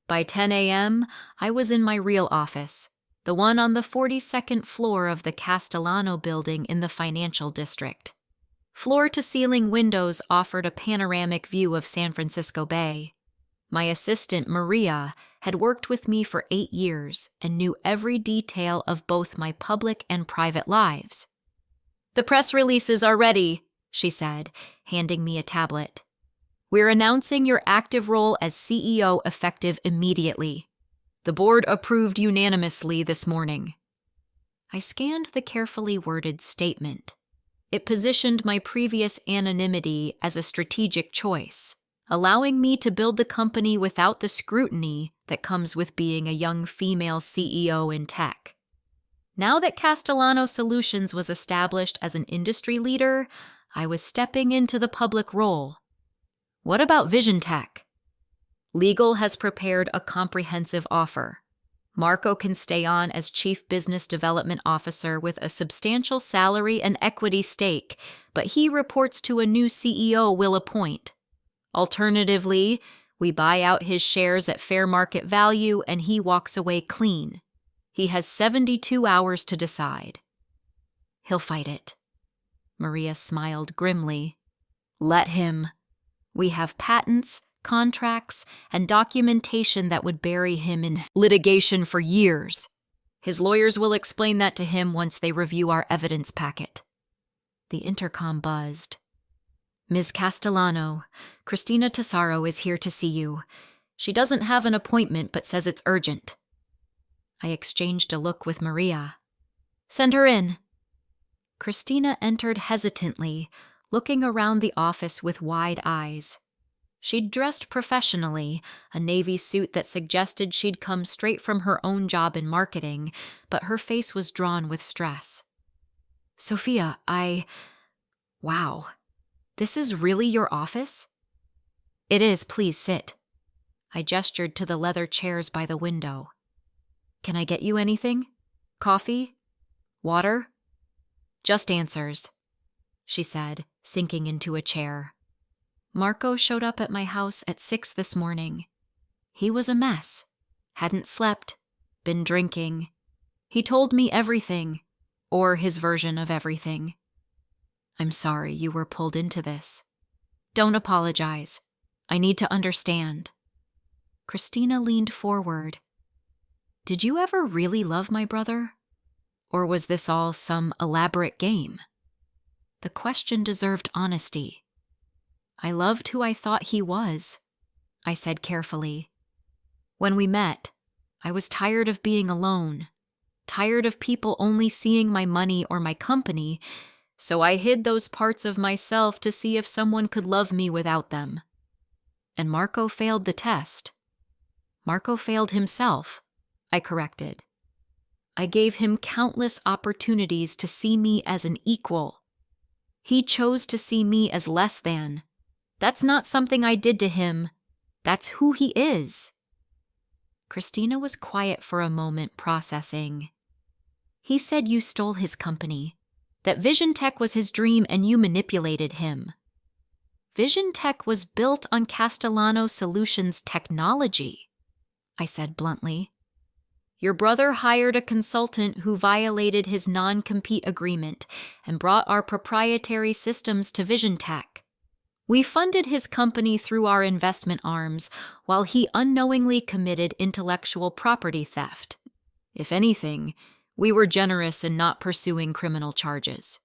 By 10 a.m., I was in my real office, the one on the 42nd floor of the Castellano building in the financial district. Floor-to-ceiling windows offered a panoramic view of San Francisco Bay. My assistant, Maria, had worked with me for 8 years and knew every detail of both my public and private lives. "The press releases are ready," she said, handing me a tablet. "We're announcing your active role as CEO effective immediately. The board approved unanimously this morning." I scanned the carefully worded statement. It positioned my previous anonymity as a strategic choice, allowing me to build the company without the scrutiny that comes with being a young female CEO in tech. Now that Castellano Solutions was established as an industry leader, I was stepping into the public role. What about Vision Tech? Legal has prepared a comprehensive offer. Marco can stay on as Chief Business Development Officer with a substantial salary and equity stake, but he reports to a new CEO we'll appoint. Alternatively, we buy out his shares at fair market value and he walks away clean. He has 72 hours to decide. He'll fight it. Maria smiled grimly. Let him. We have patents, contracts, and documentation that would bury him in litigation for years. His lawyers will explain that to him once they review our evidence packet. The intercom buzzed. Ms. Castellano, Christina Tesoro is here to see you. She doesn't have an appointment but says it's urgent. I exchanged a look with Maria. Send her in. Christina entered hesitantly, looking around the office with wide eyes. She'd dressed professionally, a navy suit that suggested she'd come straight from her own job in marketing, but her face was drawn with stress. Sophia, Wow. This is really your office? It is, please sit. I gestured to the leather chairs by the window. Can I get you anything? Coffee? Water? Just answers, she said, sinking into a chair. Marco showed up at my house at 6 this morning. He was a mess. Hadn't slept. Been drinking. He told me everything, or his version of everything. I'm sorry you were pulled into this. Don't apologize. I need to understand. Christina leaned forward. Did you ever really love my brother? Or was this all some elaborate game? The question deserved honesty. I loved who I thought he was, I said carefully. When we met, I was tired of being alone, tired of people only seeing my money or my company, so I hid those parts of myself to see if someone could love me without them. And Marco failed the test. Marco failed himself, I corrected. I gave him countless opportunities to see me as an equal. He chose to see me as less than. That's not something I did to him. That's who he is. Christina was quiet for a moment, processing. He said you stole his company, that Vision Tech was his dream and you manipulated him. Vision Tech was built on Castellano Solutions technology, I said bluntly. Your brother hired a consultant who violated his non-compete agreement and brought our proprietary systems to Vision Tech. We funded his company through our investment arms, while he unknowingly committed intellectual property theft. If anything, we were generous in not pursuing criminal charges.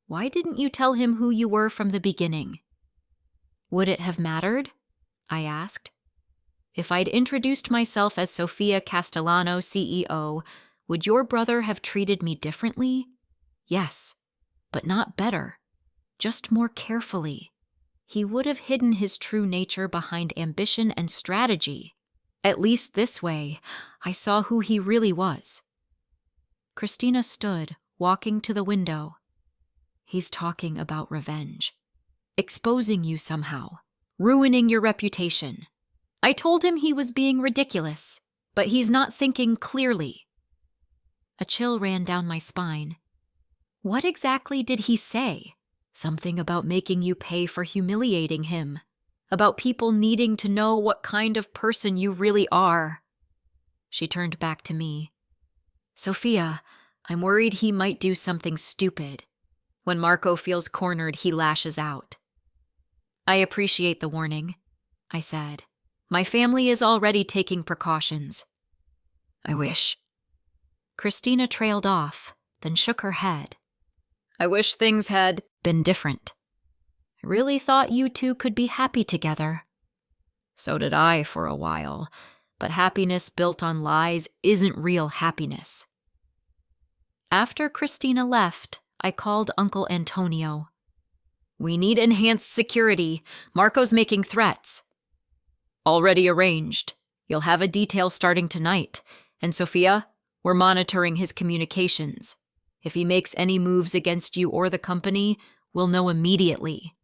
Why didn't you tell him who you were from the beginning? Would it have mattered? I asked. If I'd introduced myself as Sophia Castellano, CEO, would your brother have treated me differently? Yes, but not better, just more carefully. He would have hidden his true nature behind ambition and strategy. At least this way, I saw who he really was. Christina stood, walking to the window. He's talking about revenge. Exposing you somehow. Ruining your reputation. I told him he was being ridiculous, but he's not thinking clearly. A chill ran down my spine. What exactly did he say? Something about making you pay for humiliating him. About people needing to know what kind of person you really are. She turned back to me. Sophia, I'm worried he might do something stupid. When Marco feels cornered, he lashes out. I appreciate the warning, I said. My family is already taking precautions. I wish. Christina trailed off, then shook her head. I wish things had been different. I really thought you two could be happy together. So did I for a while, but happiness built on lies isn't real happiness. After Christina left, I called Uncle Antonio. We need enhanced security. Marco's making threats. Already arranged. You'll have a detail starting tonight. And Sophia, we're monitoring his communications. If he makes any moves against you or the company, we'll know immediately.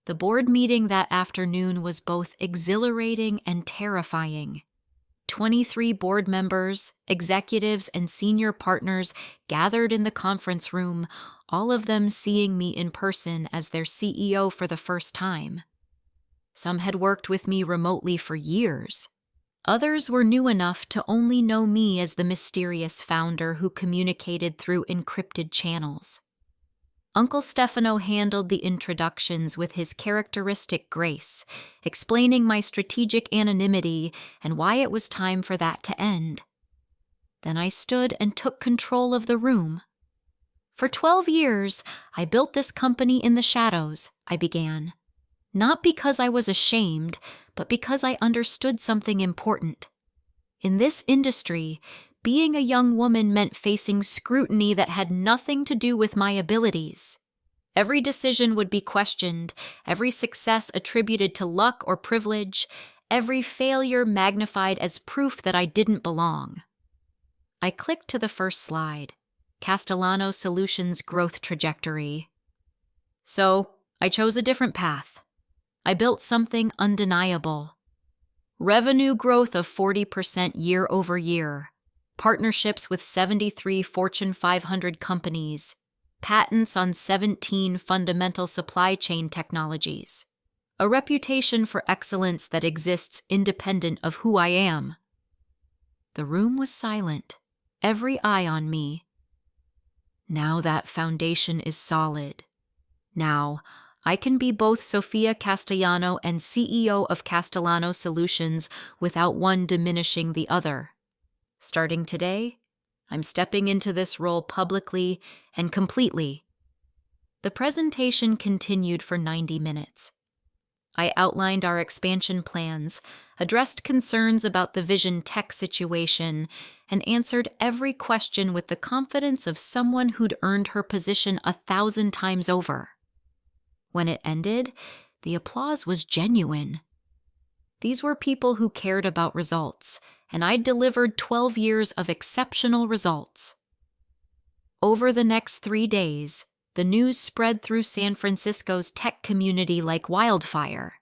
The board meeting that afternoon was both exhilarating and terrifying. 23 board members, executives, and senior partners gathered in the conference room, all of them seeing me in person as their CEO for the first time. Some had worked with me remotely for years. Others were new enough to only know me as the mysterious founder who communicated through encrypted channels. Uncle Stefano handled the introductions with his characteristic grace, explaining my strategic anonymity and why it was time for that to end. Then I stood and took control of the room. For 12 years, I built this company in the shadows, I began. Not because I was ashamed, but because I understood something important. In this industry, being a young woman meant facing scrutiny that had nothing to do with my abilities. Every decision would be questioned, every success attributed to luck or privilege, every failure magnified as proof that I didn't belong. I clicked to the first slide, Castellano Solutions' growth trajectory. So, I chose a different path. I built something undeniable. Revenue growth of 40% year over year. Partnerships with 73 Fortune 500 companies, patents on 17 fundamental supply chain technologies, a reputation for excellence that exists independent of who I am. The room was silent, every eye on me. Now that foundation is solid. Now, I can be both Sofia Castellano and CEO of Castellano Solutions without one diminishing the other. Starting today, I'm stepping into this role publicly and completely. The presentation continued for 90 minutes. I outlined our expansion plans, addressed concerns about the Vision Tech situation, and answered every question with the confidence of someone who'd earned her position 1,000 times over. When it ended, the applause was genuine. These were people who cared about results, and I'd delivered 12 years of exceptional results. Over the next 3 days, the news spread through San Francisco's tech community like wildfire.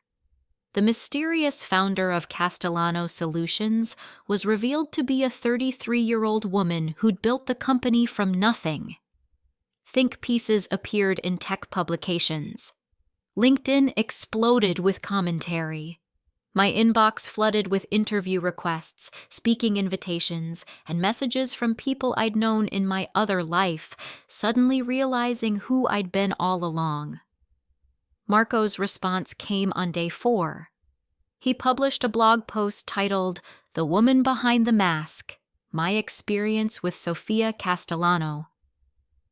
The mysterious founder of Castellano Solutions was revealed to be a 33-year-old woman who'd built the company from nothing. Think pieces appeared in tech publications. LinkedIn exploded with commentary. My inbox flooded with interview requests, speaking invitations, and messages from people I'd known in my other life, suddenly realizing who I'd been all along. Marco's response came on day 4. He published a blog post titled, "The Woman Behind the Mask: My Experience with Sofia Castellano."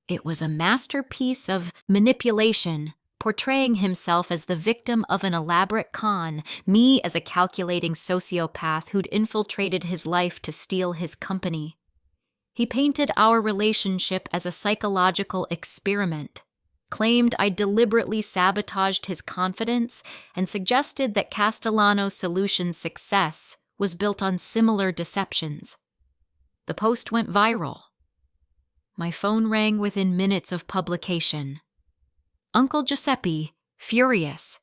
It was a masterpiece of manipulation, portraying himself as the victim of an elaborate con, me as a calculating sociopath who'd infiltrated his life to steal his company. He painted our relationship as a psychological experiment, claimed I deliberately sabotaged his confidence, and suggested that Castellano Solutions' success was built on similar deceptions. The post went viral. My phone rang within minutes of publication. Uncle Giuseppe, furious.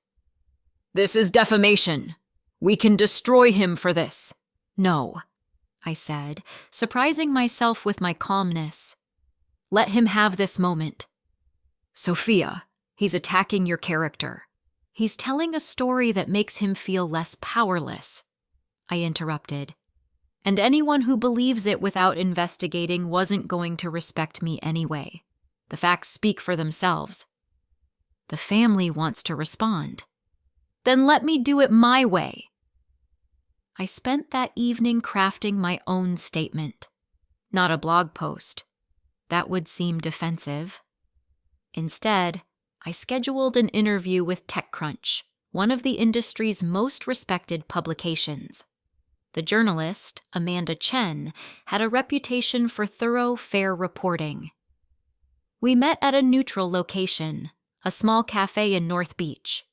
"This is defamation. We can destroy him for this." "No," I said, surprising myself with my calmness. "Let him have this moment." "Sofia, he's attacking your character. He's telling a story that makes him feel less powerless," I interrupted. "And anyone who believes it without investigating wasn't going to respect me anyway. The facts speak for themselves." "The family wants to respond." "Then let me do it my way." I spent that evening crafting my own statement, not a blog post. That would seem defensive. Instead, I scheduled an interview with TechCrunch, one of the industry's most respected publications. The journalist, Amanda Chen, had a reputation for thorough, fair reporting. We met at a neutral location, a small cafe in North Beach.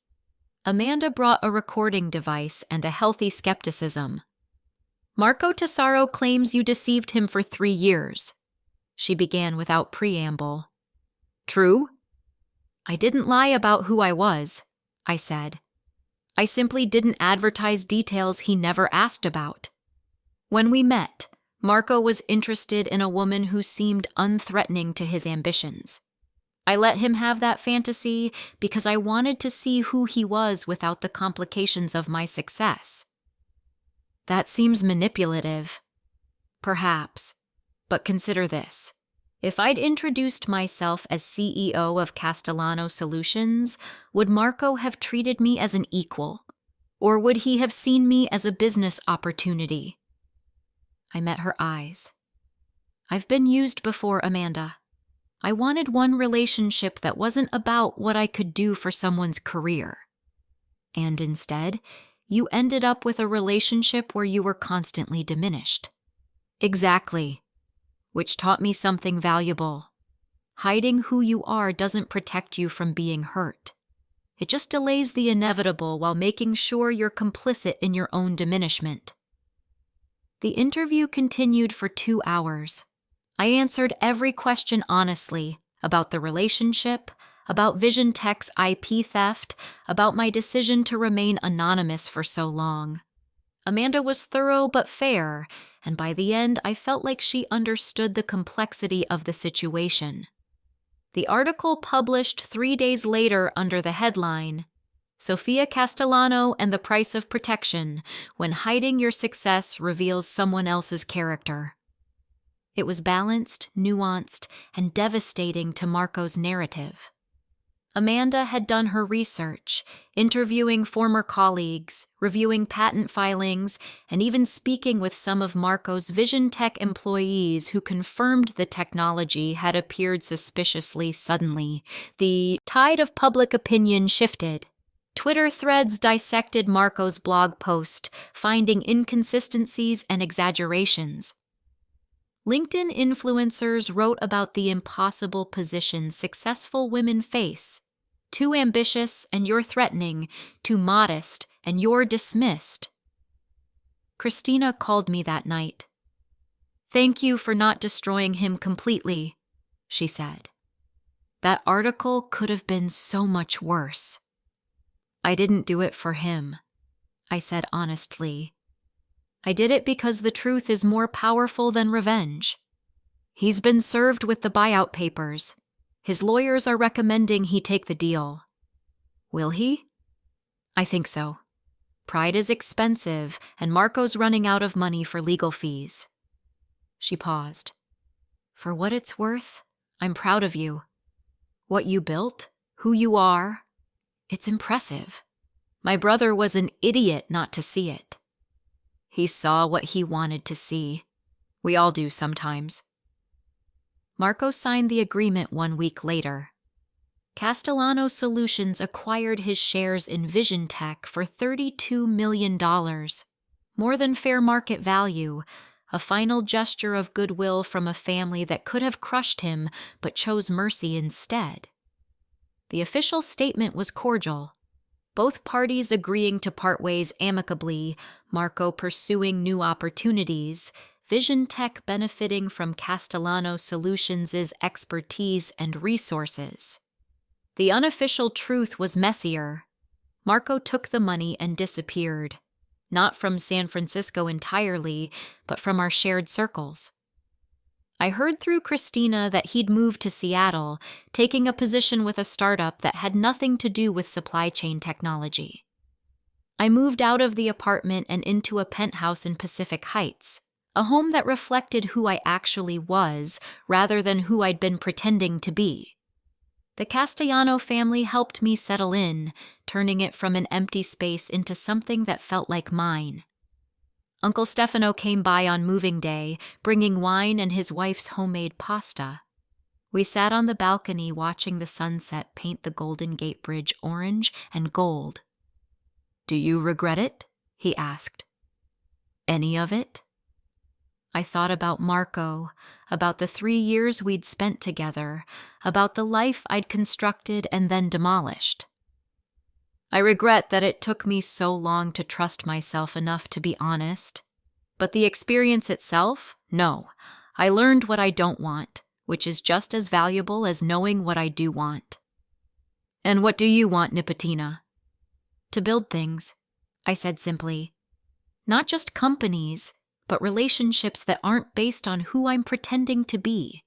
Amanda brought a recording device and a healthy skepticism. "Marco Tesaro claims you deceived him for 3 years," she began without preamble. "True?" "I didn't lie about who I was," I said. "I simply didn't advertise details he never asked about." When we met, Marco was interested in a woman who seemed unthreatening to his ambitions. I let him have that fantasy because I wanted to see who he was without the complications of my success. That seems manipulative. Perhaps. But consider this. If I'd introduced myself as CEO of Castellano Solutions, would Marco have treated me as an equal? Or would he have seen me as a business opportunity? I met her eyes. I've been used before, Amanda. I wanted one relationship that wasn't about what I could do for someone's career. And instead, you ended up with a relationship where you were constantly diminished. Exactly. Which taught me something valuable. Hiding who you are doesn't protect you from being hurt. It just delays the inevitable while making sure you're complicit in your own diminishment. The interview continued for 2 hours. I answered every question honestly about the relationship, about Vision Tech's IP theft, about my decision to remain anonymous for so long. Amanda was thorough but fair, and by the end I felt like she understood the complexity of the situation. The article published 3 days later under the headline, Sofia Castellano and the Price of Protection, When Hiding Your Success Reveals Someone Else's Character. It was balanced, nuanced, and devastating to Marco's narrative. Amanda had done her research, interviewing former colleagues, reviewing patent filings, and even speaking with some of Marco's Vision Tech employees who confirmed the technology had appeared suspiciously suddenly. The tide of public opinion shifted. Twitter threads dissected Marco's blog post, finding inconsistencies and exaggerations. LinkedIn influencers wrote about the impossible position successful women face. Too ambitious and you're threatening, too modest and you're dismissed. Christina called me that night. "Thank you for not destroying him completely," she said. "That article could have been so much worse." "I didn't do it for him," I said honestly. "I did it because the truth is more powerful than revenge. He's been served with the buyout papers. His lawyers are recommending he take the deal." "Will he?" "I think so. Pride is expensive, and Marco's running out of money for legal fees." She paused. "For what it's worth, I'm proud of you. What you built, who you are, it's impressive. My brother was an idiot not to see it. He saw what he wanted to see. We all do sometimes." Marco signed the agreement 1 week later. Castellano Solutions acquired his shares in Vision Tech for $32 million, more than fair market value, a final gesture of goodwill from a family that could have crushed him but chose mercy instead. The official statement was cordial. Both parties agreeing to part ways amicably, Marco pursuing new opportunities, Vision Tech benefiting from Castellano Solutions' expertise and resources. The unofficial truth was messier. Marco took the money and disappeared, not from San Francisco entirely, but from our shared circles. I heard through Christina that he'd moved to Seattle, taking a position with a startup that had nothing to do with supply chain technology. I moved out of the apartment and into a penthouse in Pacific Heights, a home that reflected who I actually was rather than who I'd been pretending to be. The Castellano family helped me settle in, turning it from an empty space into something that felt like mine. Uncle Stefano came by on moving day, bringing wine and his wife's homemade pasta. We sat on the balcony watching the sunset paint the Golden Gate Bridge orange and gold. "Do you regret it?" he asked. "Any of it?" I thought about Marco, about the 3 years we'd spent together, about the life I'd constructed and then demolished. I regret that it took me so long to trust myself enough to be honest. But the experience itself, no. I learned what I don't want, which is just as valuable as knowing what I do want. "And what do you want, Nipotina?" "To build things," I said simply. "Not just companies, but relationships that aren't based on who I'm pretending to be.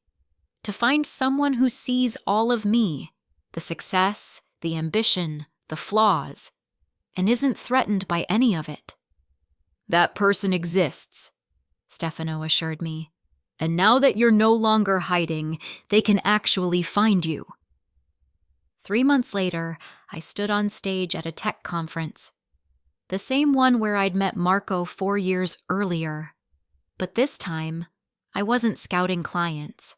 To find someone who sees all of me, the success, the ambition, the flaws, and isn't threatened by any of it. That person exists, Stefano assured me. And now that you're no longer hiding, they can actually find you. 3 months later, I stood on stage at a tech conference. The same one where I'd met Marco 4 years earlier. But this time, I wasn't scouting clients.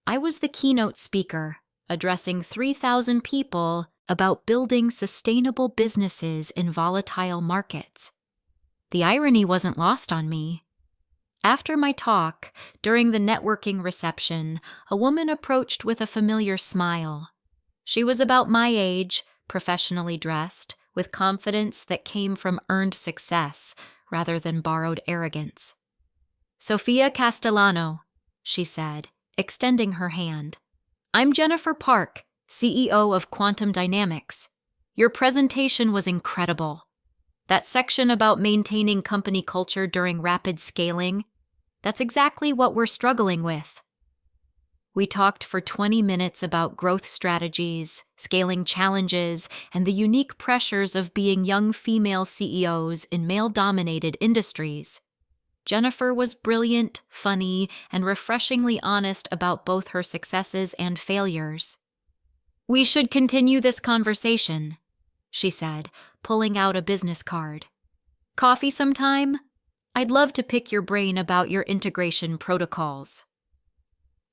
I was the keynote speaker, addressing 3,000 people about building sustainable businesses in volatile markets. The irony wasn't lost on me. After my talk, during the networking reception, a woman approached with a familiar smile. She was about my age, professionally dressed, with confidence that came from earned success rather than borrowed arrogance. "Sofia Castellano," she said, extending her hand. "I'm Jennifer Park, CEO of Quantum Dynamics. Your presentation was incredible. That section about maintaining company culture during rapid scaling, that's exactly what we're struggling with." We talked for 20 minutes about growth strategies, scaling challenges, and the unique pressures of being young female CEOs in male-dominated industries. Jennifer was brilliant, funny, and refreshingly honest about both her successes and failures. "We should continue this conversation," she said, pulling out a business card. "Coffee sometime? I'd love to pick your brain about your integration protocols."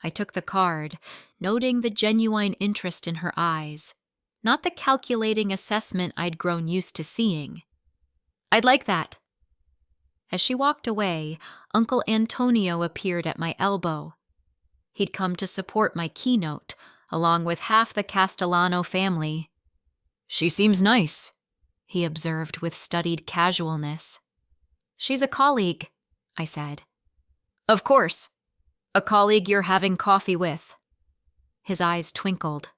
I took the card, noting the genuine interest in her eyes, not the calculating assessment I'd grown used to seeing. "I'd like that." As she walked away, Uncle Antonio appeared at my elbow. He'd come to support my keynote, along with half the Castellano family. "She seems nice," he observed with studied casualness. "She's a colleague," I said. "Of course. A colleague you're having coffee with." His eyes twinkled.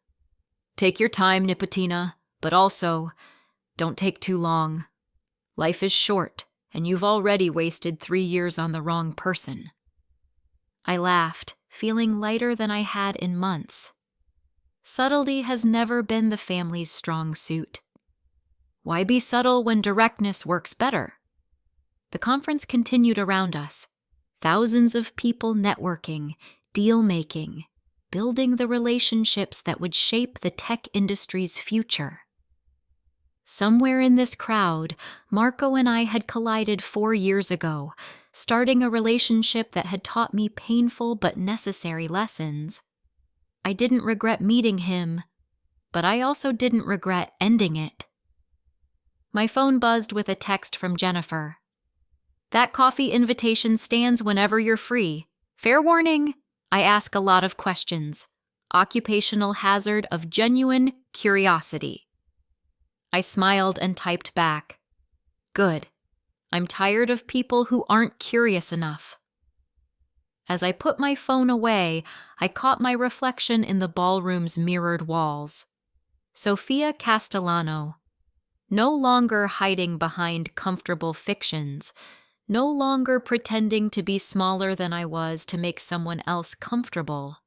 "Take your time, Nipotina, but also, don't take too long. Life is short, and you've already wasted 3 years on the wrong person." I laughed, feeling lighter than I had in months. Subtlety has never been the family's strong suit. Why be subtle when directness works better? The conference continued around us. Thousands of people networking, deal-making, building the relationships that would shape the tech industry's future. Somewhere in this crowd, Marco and I had collided 4 years ago, starting a relationship that had taught me painful but necessary lessons. I didn't regret meeting him, but I also didn't regret ending it. My phone buzzed with a text from Jennifer. "That coffee invitation stands whenever you're free. Fair warning, I ask a lot of questions. Occupational hazard of genuine curiosity." I smiled and typed back. "Good. I'm tired of people who aren't curious enough." As I put my phone away, I caught my reflection in the ballroom's mirrored walls. Sofia Castellano, no longer hiding behind comfortable fictions, no longer pretending to be smaller than I was to make someone else comfortable.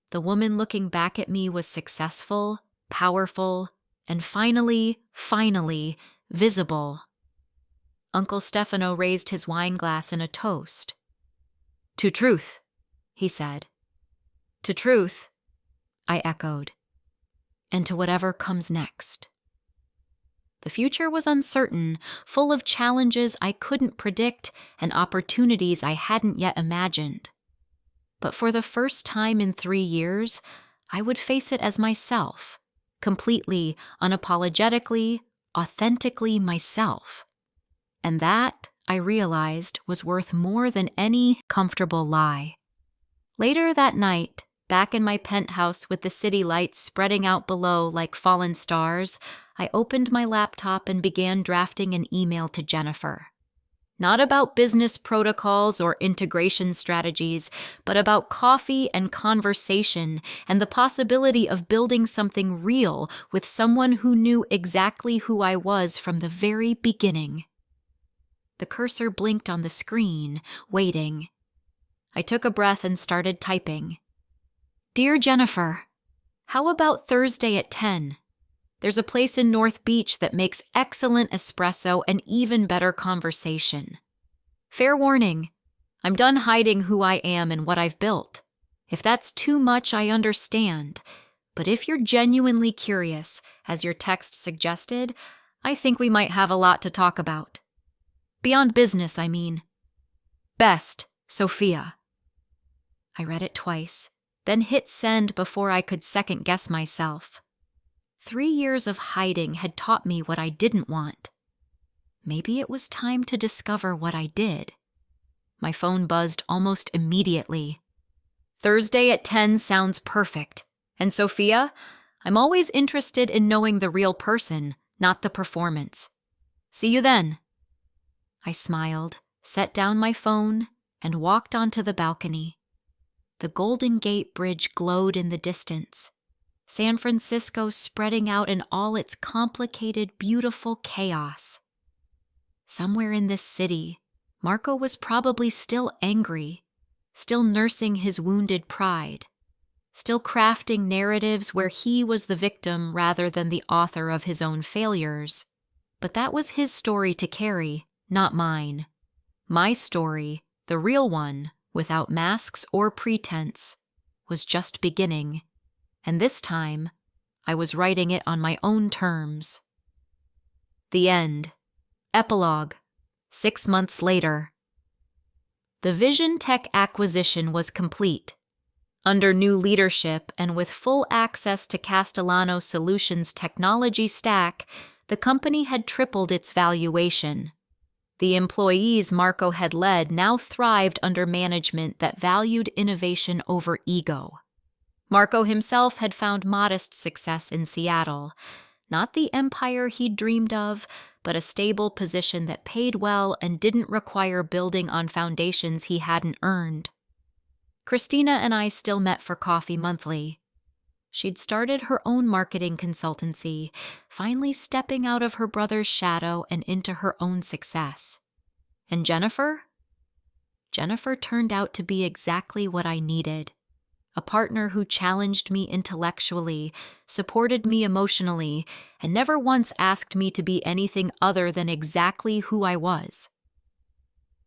The woman looking back at me was successful, powerful, and finally, visible. Uncle Stefano raised his wine glass in a toast. "To truth," he said. "To truth," I echoed. "And to whatever comes next." The future was uncertain, full of challenges I couldn't predict and opportunities I hadn't yet imagined. But for the first time in 3 years, I would face it as myself, completely, unapologetically, authentically myself. And that, I realized, was worth more than any comfortable lie. Later that night, back in my penthouse with the city lights spreading out below like fallen stars, I opened my laptop and began drafting an email to Jennifer. Not about business protocols or integration strategies, but about coffee and conversation and the possibility of building something real with someone who knew exactly who I was from the very beginning. The cursor blinked on the screen, waiting. I took a breath and started typing. Dear Jennifer, how about Thursday at 10? There's a place in North Beach that makes excellent espresso and even better conversation. Fair warning, I'm done hiding who I am and what I've built. If that's too much, I understand. But if you're genuinely curious, as your text suggested, I think we might have a lot to talk about. Beyond business, I mean. Best, Sophia. I read it twice, then hit send before I could second-guess myself. 3 years of hiding had taught me what I didn't want. Maybe it was time to discover what I did. My phone buzzed almost immediately. Thursday at 10 sounds perfect. And Sophia, I'm always interested in knowing the real person, not the performance. See you then. I smiled, set down my phone, and walked onto the balcony. The Golden Gate Bridge glowed in the distance, San Francisco spreading out in all its complicated, beautiful chaos. Somewhere in this city, Marco was probably still angry, still nursing his wounded pride, still crafting narratives where he was the victim rather than the author of his own failures. But that was his story to carry, not mine. My story, the real one, without masks or pretense, was just beginning, and this time, I was writing it on my own terms. The end. Epilogue. 6 months later. The Vision Tech acquisition was complete. Under new leadership and with full access to Castellano Solutions' technology stack, the company had tripled its valuation. The employees Marco had led now thrived under management that valued innovation over ego. Marco himself had found modest success in Seattle, not the empire he'd dreamed of, but a stable position that paid well and didn't require building on foundations he hadn't earned. Christina and I still met for coffee monthly. She'd started her own marketing consultancy, finally stepping out of her brother's shadow and into her own success. And Jennifer? Jennifer turned out to be exactly what I needed. A partner who challenged me intellectually, supported me emotionally, and never once asked me to be anything other than exactly who I was.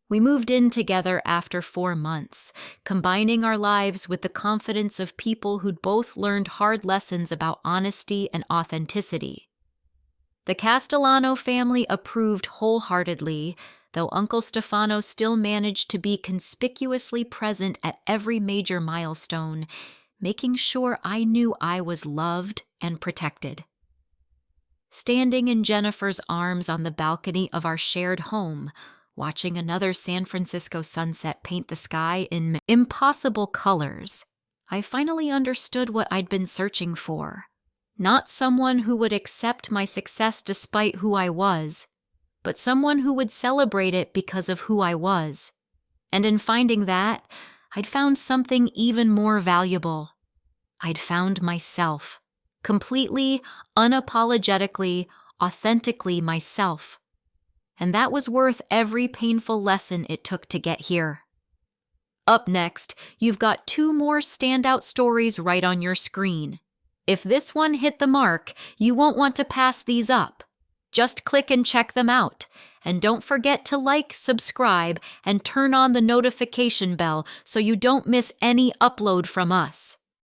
We moved in together after 4 months, combining our lives with the confidence of people who'd both learned hard lessons about honesty and authenticity. The Castellano family approved wholeheartedly, though Uncle Stefano still managed to be conspicuously present at every major milestone, making sure I knew I was loved and protected. Standing in Jennifer's arms on the balcony of our shared home, watching another San Francisco sunset paint the sky in impossible colors, I finally understood what I'd been searching for. Not someone who would accept my success despite who I was, but someone who would celebrate it because of who I was. And in finding that, I'd found something even more valuable. I'd found myself, completely, unapologetically, authentically myself. And that was worth every painful lesson it took to get here. Up next, you've got 2 more standout stories right on your screen. If this one hit the mark, you won't want to pass these up. Just click and check them out. And don't forget to like, subscribe, and turn on the notification bell so you don't miss any upload from us.